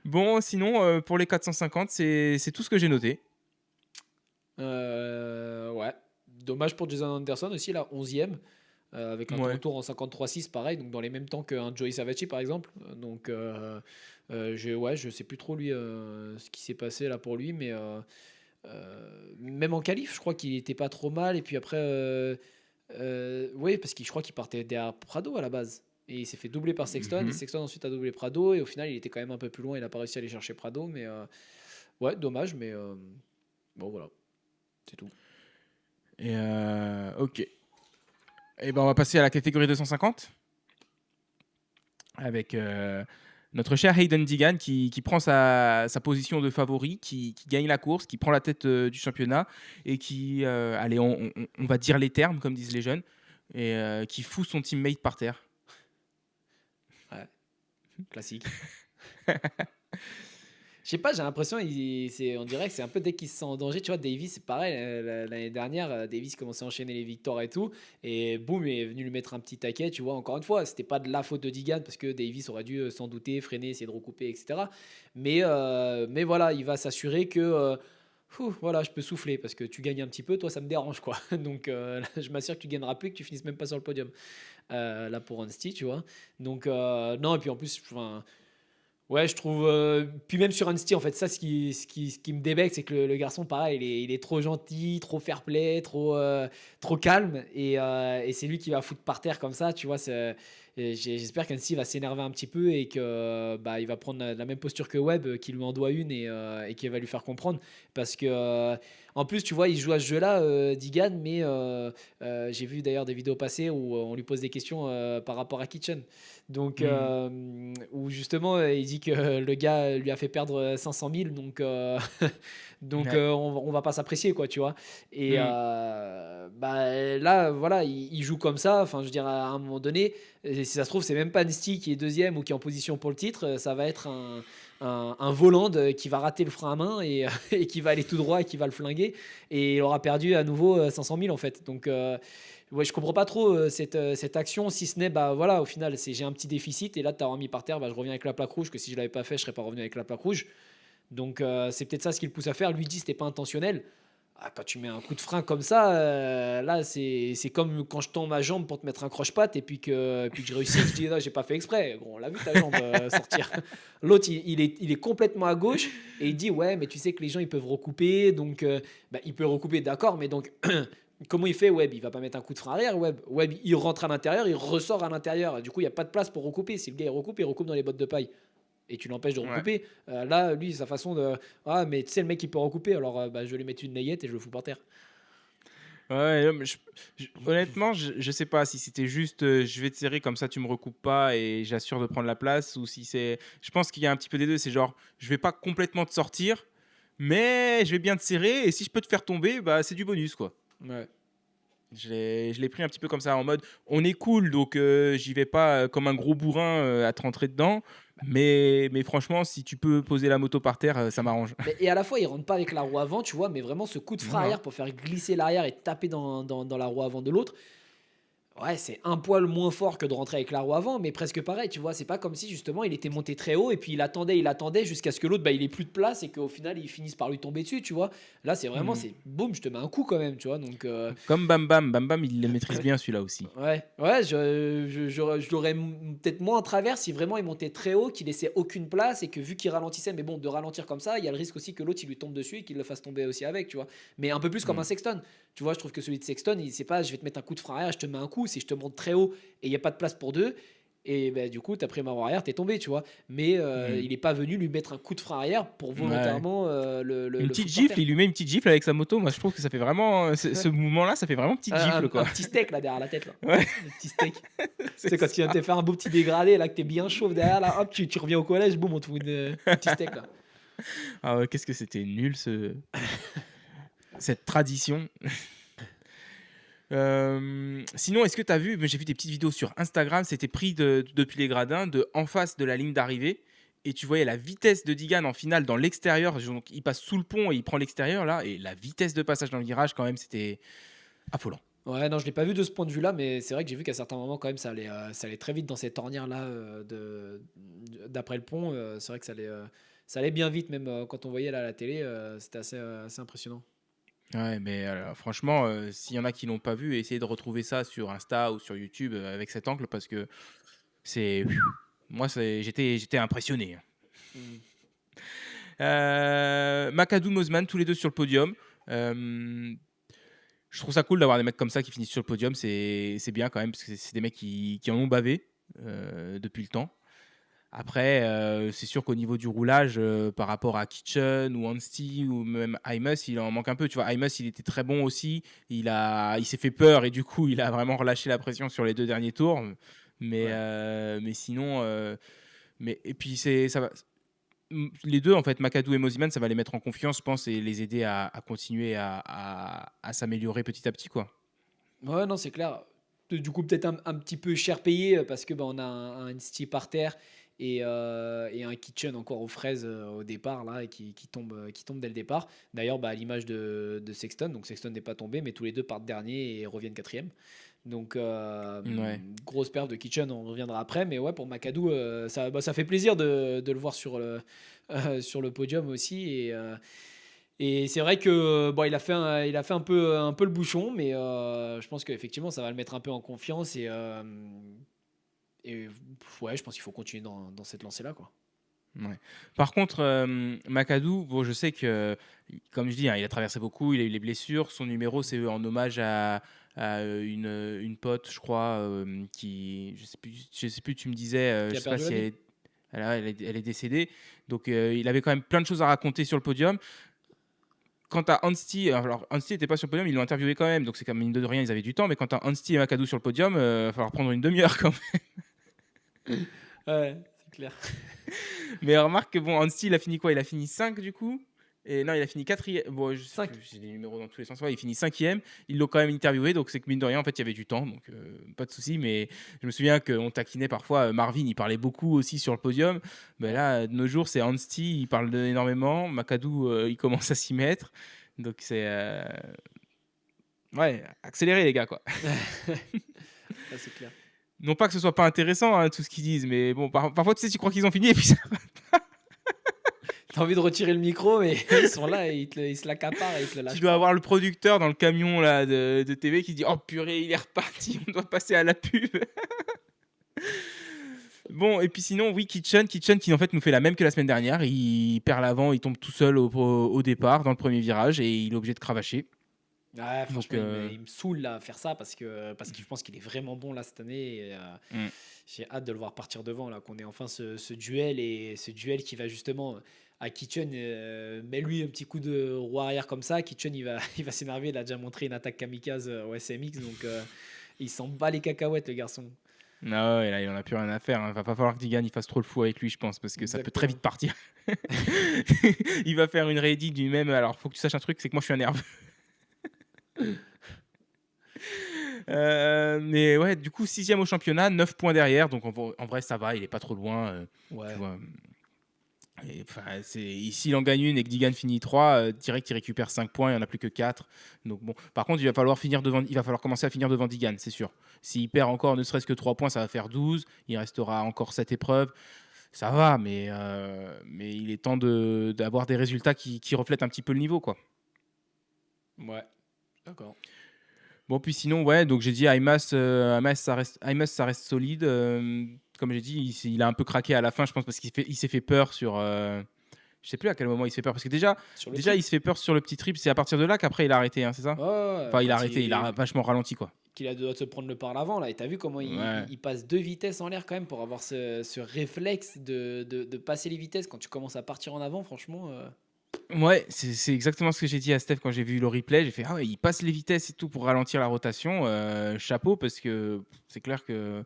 Bon, sinon, pour les 450, c'est tout ce que j'ai noté. Ouais. Dommage pour Jason Anderson aussi, là, 11e, avec un Ouais. tour en 53-6, pareil, donc dans les mêmes temps qu'un Joey Savacci, par exemple. Donc, ouais, je sais plus trop lui ce qui s'est passé là pour lui, mais même en qualif, je crois qu'il était pas trop mal. Et puis après, oui, parce que je crois qu'il partait derrière Prado à la base. Et il s'est fait doubler par Sexton. Et Mhm. Sexton ensuite a doublé Prado. Et au final, il était quand même un peu plus loin. Il a pas réussi à aller chercher Prado. Mais ouais, dommage. Mais bon, voilà, c'est tout. Et ok. Et ben, on va passer à la catégorie 250 avec notre cher Hayden Digan qui prend sa position de favori, qui gagne la course, qui prend la tête du championnat et qui, allez, on va dire les termes, comme disent les jeunes, et qui fout son teammate par terre. Ouais, classique. Je sais pas, j'ai l'impression, on dirait que c'est un peu dès qu'il se sent en danger. Tu vois, Davis, c'est pareil. L'année dernière, Davis commençait à enchaîner les victoires et tout. Et boum, il est venu lui mettre un petit taquet. Tu vois, encore une fois, c'était pas de la faute de Digan parce que Davis aurait dû s'en douter, freiner, essayer de recouper, etc. Mais voilà, il va s'assurer que voilà, je peux souffler parce que tu gagnes un petit peu. Toi, ça me dérange, quoi. Donc, là, je m'assure que tu gagneras plus, que tu finisses même pas sur le podium. Là, pour Honesty, tu vois. Donc, non, et puis en plus, enfin. Ouais, je trouve. Puis même sur Unsti, en fait, ça, ce qui me débecte, c'est que le garçon, pareil, il est trop gentil, trop fair play, trop calme. Et c'est lui qui va foutre par terre comme ça, tu vois. Et j'espère qu'Unsti va s'énerver un petit peu et que bah, il va prendre la même posture que Webb, qui lui en doit une et qui va lui faire comprendre. Parce que, en plus, tu vois, il joue à ce jeu-là, Digan, mais j'ai vu d'ailleurs des vidéos passées où on lui pose des questions par rapport à Kitchen. Donc, Mhm. où justement, il dit que le gars lui a fait perdre 500 000, donc, donc Ouais. on va pas s'apprécier, quoi, tu vois. Et Mhm. bah, là, voilà, il joue comme ça. Enfin, je veux dire, à un moment donné, si ça se trouve, c'est même pas Nisty qui est deuxième ou qui est en position pour le titre. Ça va être un Voland qui va rater le frein à main et qui va aller tout droit et qui va le flinguer. Et il aura perdu à nouveau 500 000, en fait. Donc, ouais, je comprends pas trop cette action, si ce n'est, bah voilà, au final, j'ai un petit déficit et là, tu as remis par terre, bah, je reviens avec la plaque rouge, que si je l'avais pas fait, je serais pas revenu avec la plaque rouge. Donc, c'est peut-être ça ce qui le pousse à faire. Lui dit, c'était pas intentionnel. Ah, quand tu mets un coup de frein comme ça, là, c'est comme quand je tends ma jambe pour te mettre un croche-patte et puis que je réussis, je dis, non, j'ai pas fait exprès. Bon, on l'a vu ta jambe sortir. L'autre, il est complètement à gauche et il dit, ouais, mais tu sais que les gens, ils peuvent recouper, donc bah, il peut recouper, d'accord, mais donc comment il fait Webb? Il va pas mettre un coup de frein arrière, Webb. Webb, il rentre à l'intérieur, il ressort à l'intérieur. Du coup, il n'y a pas de place pour recouper. Si le gars il recoupe dans les bottes de paille. Et tu l'empêches de Ouais. recouper. Là, lui, sa façon de. Ah, mais tu sais, le mec, il peut recouper. Alors, bah, je vais lui mettre une layette et je le fous par terre. Ouais, non, mais honnêtement, je sais pas si c'était juste je vais te serrer comme ça tu me recoupes pas et j'assure de prendre la place ou si c'est. Je pense qu'il y a un petit peu des deux. C'est genre je vais pas complètement te sortir, mais je vais bien te serrer et si je peux te faire tomber, bah c'est du bonus quoi. Ouais. Je l'ai pris un petit peu comme ça en mode on est cool donc j'y vais pas comme un gros bourrin à te rentrer dedans. Mais franchement, si tu peux poser la moto par terre, ça m'arrange. Mais, et à la fois, il rentre pas avec la roue avant, tu vois, mais vraiment ce coup de frein Non, non. arrière pour faire glisser l'arrière et taper dans la roue avant de l'autre. Ouais, c'est un poil moins fort que de rentrer avec la roue avant, mais presque pareil, tu vois. C'est pas comme si justement il était monté très haut et puis il attendait jusqu'à ce que l'autre bah, il ait plus de place et qu'au final il finisse par lui tomber dessus, tu vois. Là, c'est vraiment, Hmm. c'est boum, je te mets un coup quand même, tu vois. Donc, Comme Bam Bam. Bam Bam, il le maîtrise bien celui-là aussi. ouais, ouais, je l'aurais peut-être moins en travers si vraiment il montait très haut, qu'il laissait aucune place et que vu qu'il ralentissait, mais bon, de ralentir comme ça, il y a le risque aussi que l'autre il lui tombe dessus et qu'il le fasse tomber aussi avec, tu vois. Mais un peu plus comme un Hmm. Sexton. Tu vois, je trouve que celui de Sexton, il c'est pas je vais te mettre un coup de frein arrière, je te mets un coup, c'est je te monte très haut et il n'y a pas de place pour deux. et bah, du coup, tu as pris ma roue arrière, tu es tombé, tu vois. Mais Hmm. il est pas venu lui mettre un coup de frein arrière pour Ouais. volontairement Une le petite foutre par gifle, terre. il lui met une petite gifle avec sa moto. Moi, je trouve que ça fait vraiment. Ce mouvement-là, ça fait vraiment petite gifle, Un quoi. petit steak là derrière la tête, là. Ouais, Le petit steak. Tu sais, c'est quand tu viens de te ça. faire un beau petit dégradé, là, que tu es bien chauve derrière, là, hop, tu reviens au collège, boum, on te fout un petit steak, là. Ah ouais, qu'est-ce que c'était nul, cette tradition. Sinon, est-ce que tu as vu, j'ai vu des petites vidéos sur Instagram, c'était pris depuis les gradins, en face de la ligne d'arrivée, et tu voyais la vitesse de Digan en finale dans l'extérieur. Donc, il passe sous le pont et il prend l'extérieur, là, et la vitesse de passage dans le virage, quand même, c'était affolant. Ouais, non, je l'ai pas vu de ce point de vue-là, mais c'est vrai que j'ai vu qu'à certains moments, quand même, ça allait très vite dans cette ornière-là d'après le pont. C'est vrai que ça allait bien vite, même quand on voyait là, à la télé, c'était assez impressionnant. Ouais, mais franchement, s'il y en a qui l'ont pas vu, essayez de retrouver ça sur Insta ou sur YouTube avec cet angle parce que c'est. Moi, j'étais impressionné, hein. Mm. McAdoo, Mosman, tous les deux sur le podium. Euh, je trouve ça cool d'avoir des mecs comme ça qui finissent sur le podium. C'est bien quand même parce que c'est des mecs qui en ont bavé depuis le temps. Après, c'est sûr qu'au niveau du roulage, par rapport à Kitchen ou Anstie ou même Imus, il en manque un peu. Tu vois, Imus, il était très bon aussi. Il s'est fait peur et du coup, il a vraiment relâché la pression sur les 2 derniers tours. Ouais. Mais sinon, et puis ça va. Les deux, en fait, McAdoo et Mosiman, ça va les mettre en confiance, je pense, et les aider à continuer à s'améliorer petit à petit, quoi. Ouais, non, c'est clair. Du coup, peut-être un petit peu cher payé parce que bah, on a un Steve par terre et un Kitchen encore aux fraises au départ là et qui tombe dès le départ. D'ailleurs, bah, à l'image de Sexton, donc Sexton n'est pas tombé, mais tous les deux partent dernier et reviennent quatrième. Donc Ouais. grosse perte de Kitchen, on reviendra après, mais ouais pour McAdoo, ça fait plaisir de le voir sur le podium aussi et c'est vrai que bon, il a fait un peu le bouchon, mais je pense qu'effectivement, ça va le mettre un peu en confiance et ouais, je pense qu'il faut continuer dans cette lancée-là, quoi. Ouais. Par contre, McAdoo, bon, je sais que, comme je dis, hein, il a traversé beaucoup, il a eu les blessures. Son numéro, c'est en hommage à une pote, je crois, qui, je sais plus, tu me disais, Qui je a sais pas perdu la si vie? elle est décédée. Donc, il avait quand même plein de choses à raconter sur le podium. Quant à Anstie, alors Anstie n'était pas sur le podium, ils l'ont interviewé quand même, donc c'est comme mine de rien, ils avaient du temps. Mais quant à Anstie et McAdoo sur le podium, il va falloir prendre une demi-heure quand même. Ouais, c'est clair. Mais remarque que bon, Anstie, il a fini quoi? Il a fini 5 du coup. Et non, il a fini quatrième. Bon, je sais 5. plus, j'ai des numéros dans tous les sens. Ouais, il finit cinquième. Ils l'ont quand même interviewé, donc c'est que mine de rien, en fait, il y avait du temps, donc pas de souci. Mais je me souviens qu'on taquinait parfois. Marvin, il parlait beaucoup aussi sur le podium. Mais Ouais. là, de nos jours, c'est Anstie, il parle énormément. McAdoo, il commence à s'y mettre. Donc c'est. Ouais, accélérez les gars, quoi. Ouais, c'est clair. Non pas que ce soit pas intéressant, hein, tout ce qu'ils disent, mais bon, parfois, tu sais, tu crois qu'ils ont fini et puis ça. T'as envie de retirer le micro, mais ils sont là et ils se l'accaparent et ils te le Tu lâchent dois pas. avoir le producteur dans le camion là, de TV qui dit oh purée, il est reparti, on doit passer à la pub. Bon, et puis sinon, oui, Kitchen qui en fait nous fait la même que la semaine dernière. Il perd l'avant, il tombe tout seul au départ dans le premier virage et il est obligé de cravacher. Ouais, Donc, franchement, il me saoule là, à faire ça parce que je pense qu'il est vraiment bon là cette année. Et, mm. j'ai hâte de le voir partir devant là, qu'on ait enfin ce duel et ce duel qui va justement à Kitchen. Met lui un petit coup de roue arrière comme ça. Kitchen il va s'énerver. Il a déjà montré une attaque kamikaze au SMX, donc il s'en bat les cacahuètes le garçon. Non, et là, il en a plus rien à faire, hein. Va pas falloir que Digan il fasse trop le fou avec lui, je pense, parce que ça peut très Exactement. vite partir. Il va faire une réédite du même. Alors, faut que tu saches un truc, c'est que moi, je suis un nerveux. Mais ouais, du coup, sixième au championnat, 9 points derrière. Donc en vrai, ça va, il est pas trop loin. Tu Ouais. vois. Et, enfin, s'il en gagne une et que Digan finit 3, direct, il récupère 5 points, il n'y en a plus que 4. Donc bon, par contre, il va falloir commencer à finir devant Digan, c'est sûr. S'il perd encore ne serait-ce que 3 points, ça va faire 12. Il restera encore 7 épreuves. Ça va, mais il est temps d'avoir des résultats qui reflètent un petit peu le niveau, quoi. Ouais. D'accord. Bon, puis sinon, ouais, donc j'ai dit Imas, ça reste solide. Comme j'ai dit, il a un peu craqué à la fin, je pense, parce il s'est fait peur sur. Je sais plus à quel moment il se fait peur. Parce que Sur le déjà il trip. se fait peur sur le petit trip. C'est à partir de là qu'après il a arrêté, hein, c'est ça? Ouais, ouais, ouais, Enfin, il a quand arrêté, il a il vachement ralenti, quoi. qu'il a deux doigts de se prendre le par l'avant là. Et t'as vu comment Ouais. il passe deux vitesses en l'air quand même pour avoir ce réflexe de passer les vitesses quand tu commences à partir en avant, franchement. Ouais, c'est exactement ce que j'ai dit à Steph quand j'ai vu le replay. J'ai fait: «Ah ouais, il passe les vitesses et tout pour ralentir la rotation, chapeau», parce que c'est clair que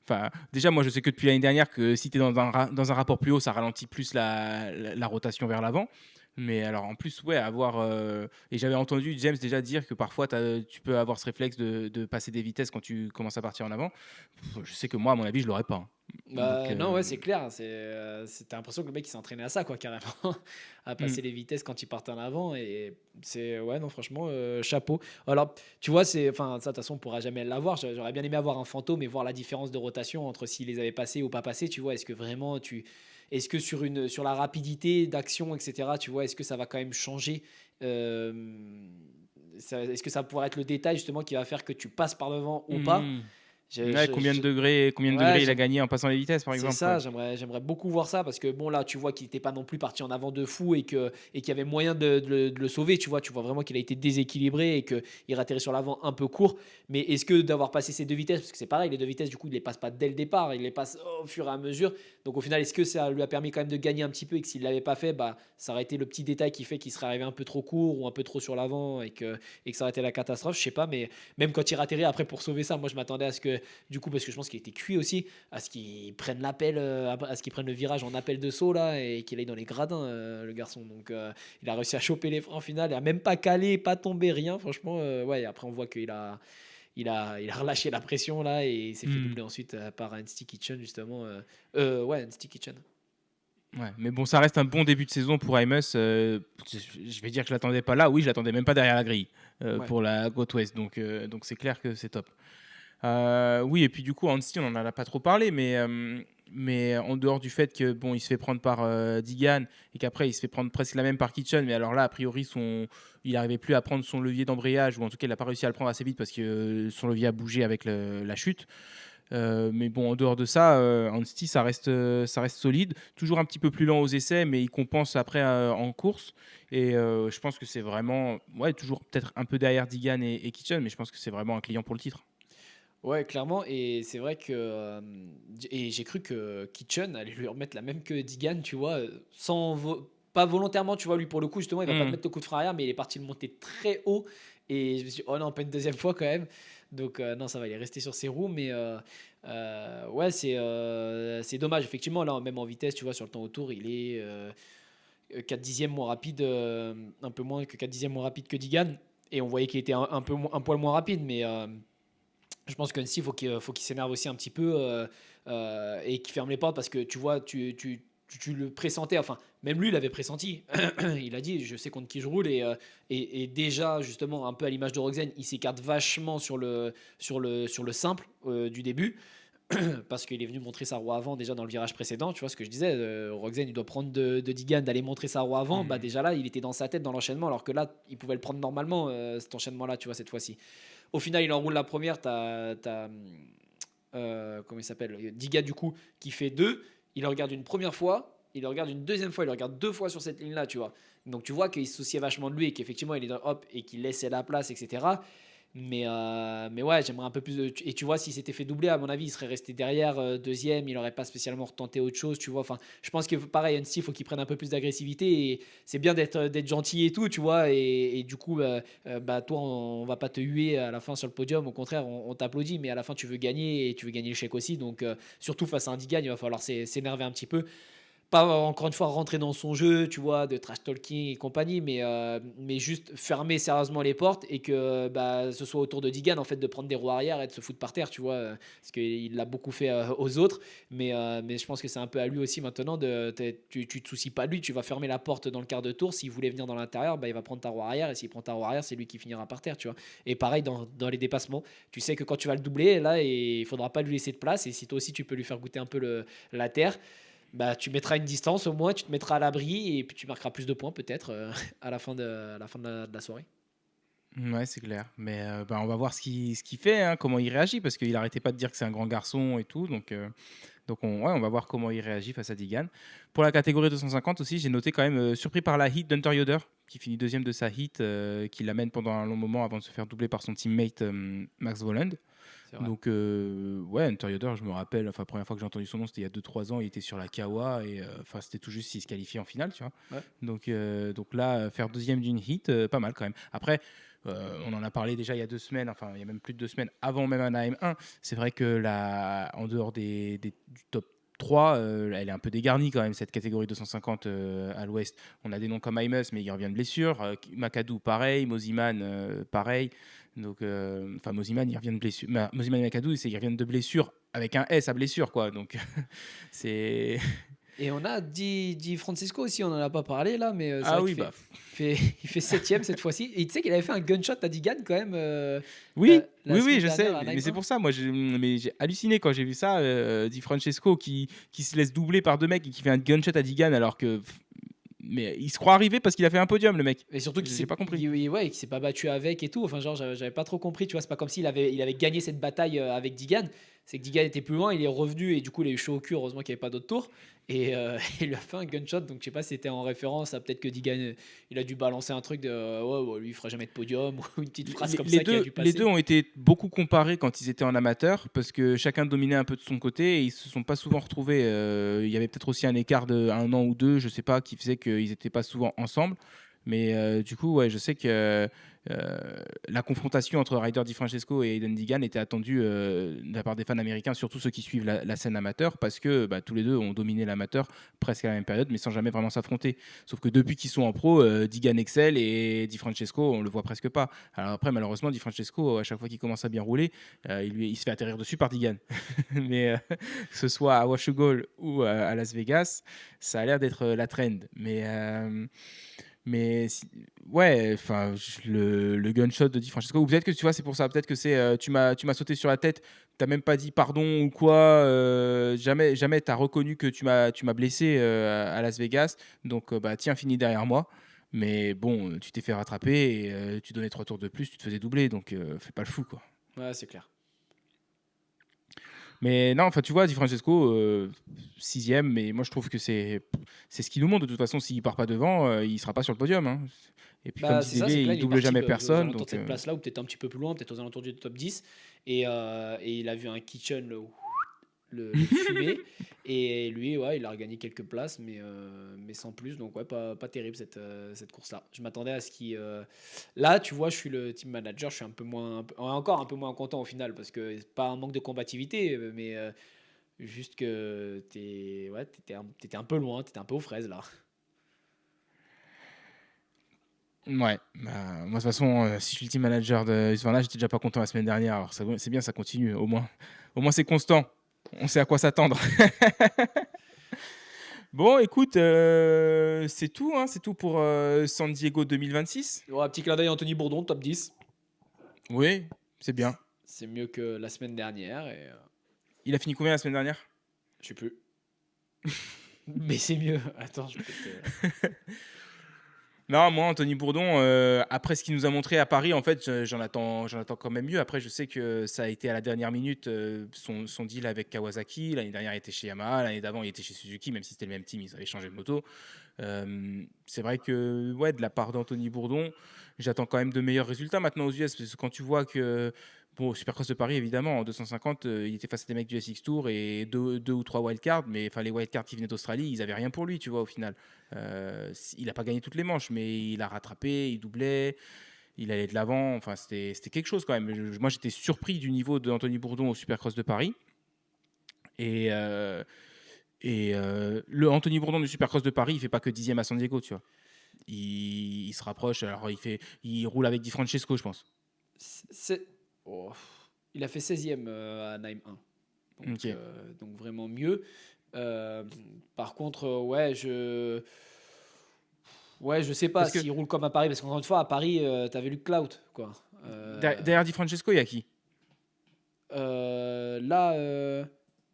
enfin, déjà, moi, je sais que depuis l'année dernière que si tu es dans un rapport plus haut, ça ralentit plus la rotation vers l'avant. Mais alors, en plus, ouais, et j'avais entendu James déjà dire que parfois, tu peux avoir ce réflexe de passer des vitesses quand tu commences à partir en avant. Je sais que moi, à mon avis, je l'aurais pas, hein. Donc Non, ouais, c'est clair. T'as l'impression que le mec il s'est entraîné à ça, quoi, carrément, à mmh, passer les vitesses quand il partait en avant. Et ouais, non, franchement, chapeau. Alors, tu vois, enfin, ça, de toute façon, on pourra jamais l'avoir. J'aurais bien aimé avoir un fantôme et voir la différence de rotation entre s'il les avait passés ou pas passés. Tu vois, est-ce que sur la rapidité d'action, etc., tu vois, est-ce que ça va quand même changer? Euh, Est-ce que ça pourrait être le détail justement qui va faire que tu passes par devant ou pas? mmh. Je, Ouais, je, je- combien de degrés ouais, il a gagné en passant les vitesses, par c'est exemple, ouais. ça, j'aimerais beaucoup voir ça parce que bon là tu vois qu'il n'était pas non plus parti en avant de fou et qu'il y avait moyen de le sauver, tu vois vraiment qu'il a été déséquilibré et qu'il atterrit sur l'avant un peu court. Mais est-ce que d'avoir passé ces deux vitesses, parce que c'est pareil, les deux vitesses du coup il les passe pas dès le départ, il les passe au fur et à mesure. Donc au final est-ce que ça lui a permis quand même de gagner un petit peu et que s'il l'avait pas fait, bah ça aurait été le petit détail qui fait qu'il serait arrivé un peu trop court ou un peu trop sur l'avant et que ça aurait été la catastrophe, je sais pas. Mais même quand il atterrit après pour sauver ça, moi je m'attendais à ce que du coup parce que je pense qu'il était cuit aussi à ce qu'il prenne l'appel, à ce qu'il prenne le virage en appel de saut là et qu'il aille dans les gradins, le garçon. Donc il a réussi à choper les freins en finale, il a même pas calé, pas tombé, rien. Franchement, ouais. Après on voit qu'il a relâché la pression là et il s'est fait Mmh. doubler ensuite par un Sticky Kitchen justement. Ouais, un Sticky Kitchen. Ouais, mais bon, ça reste un bon début de saison pour Amos. Je vais dire que je l'attendais pas là. Oui, je l'attendais même pas derrière la grille Ouais. pour la côte ouest. Donc c'est clair que c'est top. Oui, et puis du coup, Anstey, on en a pas trop parlé, mais en dehors du fait que bon, il se fait prendre par Digan et qu'après il se fait prendre presque la même par Kitchen, mais alors là, a priori, il n'arrivait plus à prendre son levier d'embrayage, ou en tout cas, il n'a pas réussi à le prendre assez vite parce que son levier a bougé avec la chute. Mais bon, en dehors de ça, Anstey, ça reste solide. Toujours un petit peu plus lent aux essais, mais il compense après en course. Et je pense que c'est vraiment, ouais, toujours peut-être un peu derrière Digan et Kitchen, mais je pense que c'est vraiment un client pour le titre. Ouais, clairement. Et c'est vrai que. Et j'ai cru que Kitchen allait lui remettre la même que Digan, tu vois, pas volontairement, tu vois. Lui, pour le coup, justement, il va pas te Hmm. mettre le coup de frein arrière, mais il est parti le monter très haut. Et je me suis dit, oh non, pas une deuxième fois quand même. Donc, non, ça va, il est resté sur ses roues. Mais ouais, c'est dommage. Effectivement, là, même en vitesse, tu vois, sur le temps autour, il est 4 dixièmes moins rapide, un peu moins que 4 dixièmes moins rapide que Digan. Et on voyait qu'il était un poil moins rapide, mais. Je pense qu'Annecy, il faut qu'il s'énerve aussi un petit peu et qu'il ferme les portes parce que tu vois, tu le pressentais. Enfin, même lui, il avait pressenti. Il a dit, je sais contre qui je roule et déjà, justement, un peu à l'image de Roxane, il s'écarte vachement sur le simple du début parce qu'il est venu montrer sa roue avant déjà dans le virage précédent. Tu vois ce que je disais, Roxane, il doit prendre de Digan, d'aller montrer sa roue avant. Bah, Hmm. déjà là, il était dans sa tête dans l'enchaînement alors que là, il pouvait le prendre normalement, cet enchaînement-là, tu vois, cette fois-ci. Au final, il enroule la première. Comment il s'appelle, Diga, du coup, qui fait deux. Il le regarde une première fois. Il le regarde une deuxième fois. Il le regarde deux fois sur cette ligne-là, tu vois. Donc, tu vois qu'il se souciait vachement de lui et qu'effectivement, il est dans hop et qu'il laissait la place, etc. Mais ouais, j'aimerais un peu plus de. Et tu vois, s'il s'était fait doubler, à mon avis, il serait resté derrière, deuxième. Il n'aurait pas spécialement retenté autre chose, tu vois. Enfin, je pense que pareil, NC, il faut qu'il prenne un peu plus d'agressivité. Et c'est bien d'être gentil et tout, tu vois. Et du coup, bah, toi, on va pas te huer à la fin sur le podium. Au contraire, on t'applaudit. Mais à la fin, tu veux gagner et tu veux gagner le chèque aussi. Donc, surtout face à un Digan, il va falloir s'énerver un petit peu, pas encore une fois rentrer dans son jeu, tu vois, de trash talking et compagnie, mais juste fermer sérieusement les portes et que bah, ce soit autour de Digan en fait de prendre des roues arrière et de se foutre par terre, tu vois, parce qu'il l'a beaucoup fait aux autres, mais je pense que c'est un peu à lui aussi maintenant tu te soucies pas de lui, tu vas fermer la porte dans le quart de tour, s'il voulait venir dans l'intérieur, bah, il va prendre ta roue arrière et s'il prend ta roue arrière, c'est lui qui finira par terre, tu vois. Et pareil dans les dépassements, tu sais que quand tu vas le doubler, là, il faudra pas lui laisser de place et si toi aussi tu peux lui faire goûter un peu la terre, bah, tu mettras une distance au moins, tu te mettras à l'abri et puis tu marqueras plus de points peut-être à la fin de la soirée. Ouais, c'est clair. Mais bah, on va voir ce qu'il fait, hein, comment il réagit, parce qu'il arrêtait pas de dire que c'est un grand garçon et tout. Donc Donc on va voir comment il réagit face à Digan. Pour la catégorie 250 aussi, j'ai noté quand même surpris par la hit d'Hunter Yoder, qui finit deuxième de sa hit, qui l'amène pendant un long moment avant de se faire doubler par son teammate Max Voland. C'est vrai. Donc ouais, Hunter Yoder, je me rappelle, enfin la première fois que j'ai entendu son nom, c'était il y a 2-3 ans, il était sur la Kawa et enfin c'était tout juste s'il se qualifiait en finale, tu vois. Ouais. Donc là, faire deuxième d'une hit, pas mal quand même. Après, on en a parlé déjà il y a 2 semaines, enfin il y a même plus de 2 semaines, avant même un AM1. C'est vrai que là, en dehors du top 3, elle est un peu dégarnie quand même, cette catégorie 250 à l'ouest. On a des noms comme Imus, mais il revient de blessure. Makadou, pareil. Moziman, pareil. Donc, enfin, Moziman, il revient de blessure. Moziman et Makadou, ils reviennent de blessure avec un S à blessure, quoi. Donc, c'est. Et on a Di Francisco aussi, on n'en a pas parlé là, mais c'est Ah vrai oui, qu'il bah. il fait septième cette fois-ci. Et tu sais qu'il avait fait un gunshot à Digan quand même Oui, la oui, oui, semaine je dernière sais, à mais c'est Naïm pour ça, moi, j'ai halluciné quand j'ai vu ça, Di Francesco qui se laisse doubler par deux mecs et qui fait un gunshot à Digan alors que, mais il se croit arrivé parce qu'il a fait un podium, le mec. Et surtout J'ai pas compris. ouais, qu'il s'est pas battu avec et tout. Enfin, genre, j'avais pas trop compris. Tu vois, c'est pas comme s'il il avait gagné cette bataille avec Digan. C'est que Digan était plus loin, il est revenu et du coup, il a eu chaud au cul. Heureusement qu'il n'y avait pas d'autre tour. Et il lui a fait un gunshot. Donc, je sais pas si c'était en référence à peut-être que Digan, il a dû balancer un truc de ouais, lui, il fera jamais de podium ou une petite phrase comme ça qui a dû Les deux passer. ont été beaucoup comparés quand ils étaient en amateur parce que chacun dominait un peu de son côté et ils se sont pas souvent retrouvés. Il y avait peut-être aussi un écart de un an ou deux, je sais pas, qui faisait qu'ils n'étaient pas souvent ensemble. Mais du coup, ouais, je sais que la confrontation entre Ryder Di Francesco et Aiden Digan était attendue de la part des fans américains, surtout ceux qui suivent la scène amateur, parce que bah, tous les deux ont dominé l'amateur presque à la même période, mais sans jamais vraiment s'affronter. Sauf que depuis qu'ils sont en pro, Digan excelle et Di Francesco, on le voit presque pas. Alors après, malheureusement, Di Francesco, à chaque fois qu'il commence à bien rouler, il se fait atterrir dessus par Digan. Mais que ce soit à Washougal ou à Las Vegas, ça a l'air d'être la trend. Mais ouais, enfin, le gunshot de Di Francesco, ou peut-être que tu vois, c'est pour ça, peut-être que c'est tu m'as sauté sur la tête, t'as même pas dit pardon ou quoi, jamais t'as reconnu que tu m'as blessé à Las Vegas, donc bah tiens, finis derrière moi. Mais bon, tu t'es fait rattraper et tu donnais 3 tours de plus, tu te faisais doubler, donc fais pas le fou, quoi. Ouais, c'est clair. Mais non, enfin, tu vois, Di Francesco, sixième, mais moi je trouve que c'est ce qu'il nous montre. De toute façon, s'il part pas devant, il sera pas sur le podium, hein. Et puis, comme Bah, c'est disait ça, c'est Lé, que là, il il est double parti jamais aux personne. alentours de Donc, cette place-là, ou peut-être un petit peu plus loin, peut-être aux alentours du top 10. Et il a vu un kitchen le fumer. Et lui, ouais, il a regagné quelques places, mais sans plus. Donc, ouais, pas terrible cette course-là. Je m'attendais à ce qu'il. Là, tu vois, je suis le team manager, je suis un peu moins. Encore un peu moins content au final, parce que c'est pas un manque de combativité, mais juste que ouais, t'étais un peu loin, t'étais un peu aux fraises là. ouais, bah, moi de toute façon, si je suis le team manager de Husqvarna, j'étais déjà pas content la semaine dernière. Alors, c'est bien, ça continue. Au moins c'est constant. On sait à quoi s'attendre. Bon, écoute, c'est tout, hein, c'est tout pour San Diego 2026. Ouais, petit clin d'œil Anthony Bourdon, top 10. Oui, c'est bien. C'est mieux que la semaine dernière. Et Il a fini combien la semaine dernière? je sais plus. Mais c'est mieux. Attends, je peux Non, moi, Anthony Bourdon, après ce qu'il nous a montré à Paris, en fait, j'en attends quand même mieux. Après, je sais que ça a été à la dernière minute son deal avec Kawasaki. L'année dernière, il était chez Yamaha. L'année d'avant, il était chez Suzuki, même si c'était le même team, ils avaient changé de moto. C'est vrai que, ouais, de la part d'Anthony Bourdon, j'attends quand même de meilleurs résultats maintenant aux US. Parce que quand tu vois que, bon, au Supercross de Paris, évidemment, en 250, il était face à des mecs du SX Tour et deux ou trois wildcards. Mais enfin, les wildcards qui venaient d'Australie, ils avaient rien pour lui, tu vois, au final. Il n'a pas gagné toutes les manches, mais il a rattrapé, il doublait, il allait de l'avant. Enfin, c'était quelque chose quand même. Moi, j'étais surpris du niveau d'Anthony Bourdon au Supercross de Paris. Et, le Anthony Bourdon du Supercross de Paris, il fait pas que dixième à San Diego, tu vois. Il se rapproche. Alors, il roule avec Di Francesco, je pense. c'est... Oh. Il a fait 16e à Naim 1. Ok. Donc vraiment mieux. Par contre, ouais, je sais pas Parce que s'il roule comme à Paris. Parce qu'encore une fois, à Paris, t'avais Luke Clout, quoi. derrière Di Francesco, il y a qui Là,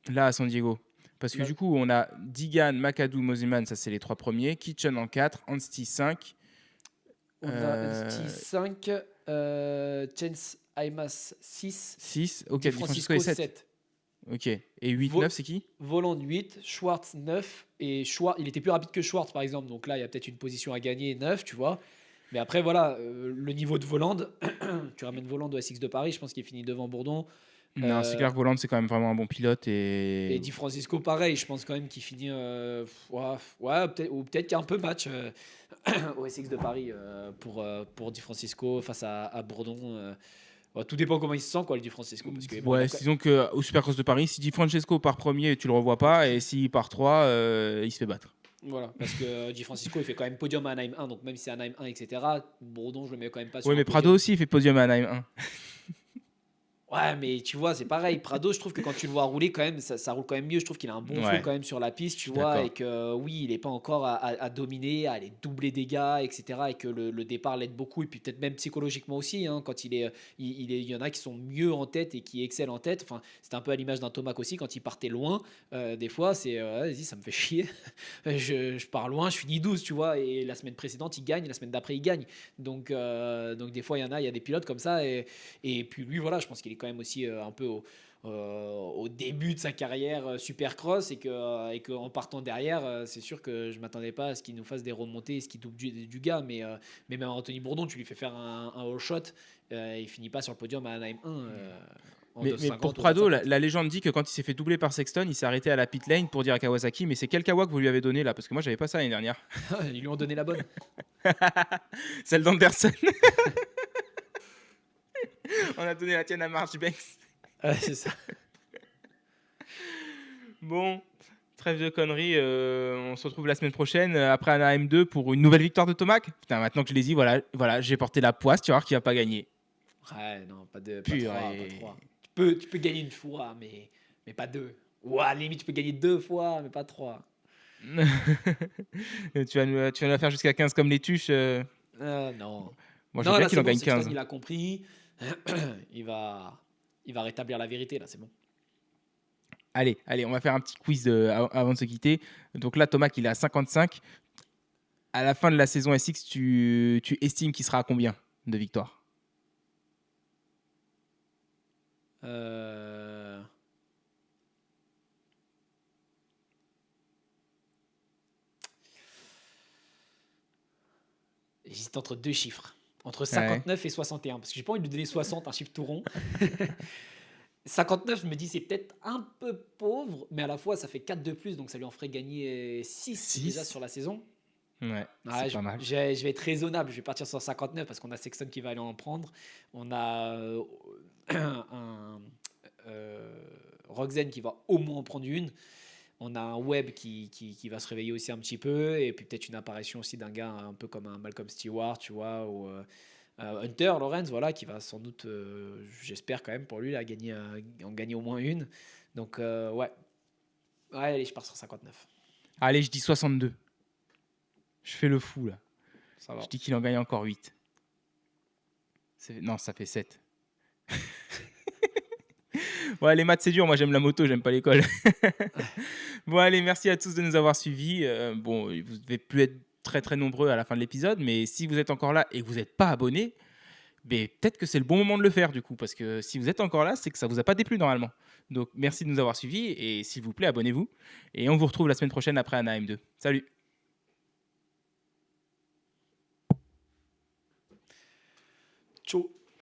là à San Diego? Parce que là, du coup, on a Digan, McAdoo, Mosiman, ça c'est les trois premiers. Kitchen en 4, Anstie 5. on a Unsti 5, Chance Aimas 6, 6. Ok, Di Di Francesco est Francisco 7. 7. Ok. Et 8, Vo- 9, c'est qui? Voland 8, Schwartz 9, et Schwartz, il était plus rapide que Schwartz par exemple, donc là il y a peut-être une position à gagner, 9, tu vois. Mais après voilà, le niveau de Voland, tu ramènes Voland au SX de Paris, je pense qu'il finit devant Bourdon. Non, c'est Euh, clair que Voland, c'est quand même vraiment un bon pilote. et Et Di Francisco pareil, je pense quand même qu'il finit, ouais, ouais, peut-être, ou peut-être qu'il y a un peu match au SX de Paris pour Di Francisco face à Bourdon. Ouais, tout dépend comment il se sent quoi le Di Francisco, parce que bon, ouais, disons qu'au Supercross de Paris, si Di Francesco part premier, tu le revois pas. Et s'il part 3, il se fait battre. voilà, parce que Di Francisco il fait quand même podium à Anaheim 1, donc même si c'est Anaheim 1, etc., Bourdon je le mets quand même pas sur Oui, un mais Prado podium. aussi, il fait podium à Anaheim 1. Ouais, mais tu vois, c'est pareil. Prado, je trouve que quand tu le vois rouler, quand même, ça roule quand même mieux. Je trouve qu'il a un bon flow Ouais, quand même sur la piste, je tu suis vois, d'accord. et que oui, il n'est pas encore à dominer, à aller doubler des gars, etc. Et que le départ l'aide beaucoup, et puis peut-être même psychologiquement aussi, hein, quand il y en a qui sont mieux en tête et qui excellent en tête. Enfin, c'était un peu à l'image d'un Tomac aussi, quand il partait loin. Des fois, c'est vas-y, ça me fait chier. Je pars loin, je finis 12, tu vois, et la semaine précédente, il gagne, la semaine d'après, il gagne. Donc des fois, il y a des pilotes comme ça, et puis lui, voilà, je pense qu'il est quand même aussi un peu au début de sa carrière Supercross, et que en partant derrière, c'est sûr que je m'attendais pas à ce qu'il nous fasse des remontées et ce qu'il double du gars, mais même Anthony Bourdon, tu lui fais faire un all shot, il finit pas sur le podium à Anaheim 1 en Mais pour 2,50 ou Prado, 4,50. la légende dit que quand il s'est fait doubler par Sexton, il s'est arrêté à la pit lane pour dire à Kawasaki, mais c'est quel Kawa que vous lui avez donné là? Parce que moi, j'avais pas ça l'année dernière. Ils lui ont donné la bonne. Celle d'Anderson. On a donné la tienne à Marchbanks. C'est ça. Bon, trêve de conneries. On se retrouve la semaine prochaine après Anaheim 2 pour une nouvelle victoire de Tomac. Putain, maintenant que je l'ai dit, voilà, j'ai porté la poisse. Tu vas voir qui va pas gagner. Ouais, non, pas trois, pas Purée. trois. Tu peux gagner une fois, mais pas deux. Ou à la limite, tu peux gagner deux fois, mais pas trois. Tu vas nous la faire jusqu'à 15 comme les tuches. Non. Moi, je veux Non, bien là, qu'il c'est en bon, gagne Sexton, 15. il a compris. il va, il va rétablir la vérité, là, c'est bon. Allez, on va faire un petit quiz avant de se quitter. Donc là, Tomac, il est à 55. À la fin de la saison SX, tu estimes qu'il sera à combien de victoires? Euh, J'hésite entre deux chiffres. Entre Ouais. 59 et 61. Parce que j'ai pas envie de lui donner 60, un chiffre tout rond. 59, je me dis, c'est peut-être un peu pauvre, mais à la fois, ça fait 4 de plus, donc ça lui en ferait gagner 6 déjà 6. sur la saison. Ouais, c'est Ouais, pas mal. je vais être raisonnable, je vais partir sur 59 parce qu'on a Sexton qui va aller en prendre. On a un Roxen qui va au moins en prendre une. On a un Webb qui va se réveiller aussi un petit peu. Et puis peut-être une apparition aussi d'un gars un peu comme un Malcolm Stewart, tu vois, ou Hunter Lawrence, voilà, qui va sans doute, j'espère quand même pour lui, là, en gagner au moins une. Donc ouais, allez, je pars sur 59. Allez, je dis 62. Je fais le fou, là. Ça Je va. dis qu'il en gagne encore 8. Non, ça fait 7. Ouais, les maths, c'est dur. Moi, j'aime la moto, j'aime pas l'école. Bon, allez, merci à tous de nous avoir suivis. Bon, vous devez plus être très très nombreux à la fin de l'épisode, mais si vous êtes encore là et que vous n'êtes pas abonné, ben, peut-être que c'est le bon moment de le faire du coup, parce que si vous êtes encore là, c'est que ça vous a pas déplu normalement. Donc merci de nous avoir suivis et s'il vous plaît, abonnez-vous. Et on vous retrouve la semaine prochaine après Anaheim 2. Salut. Ciao.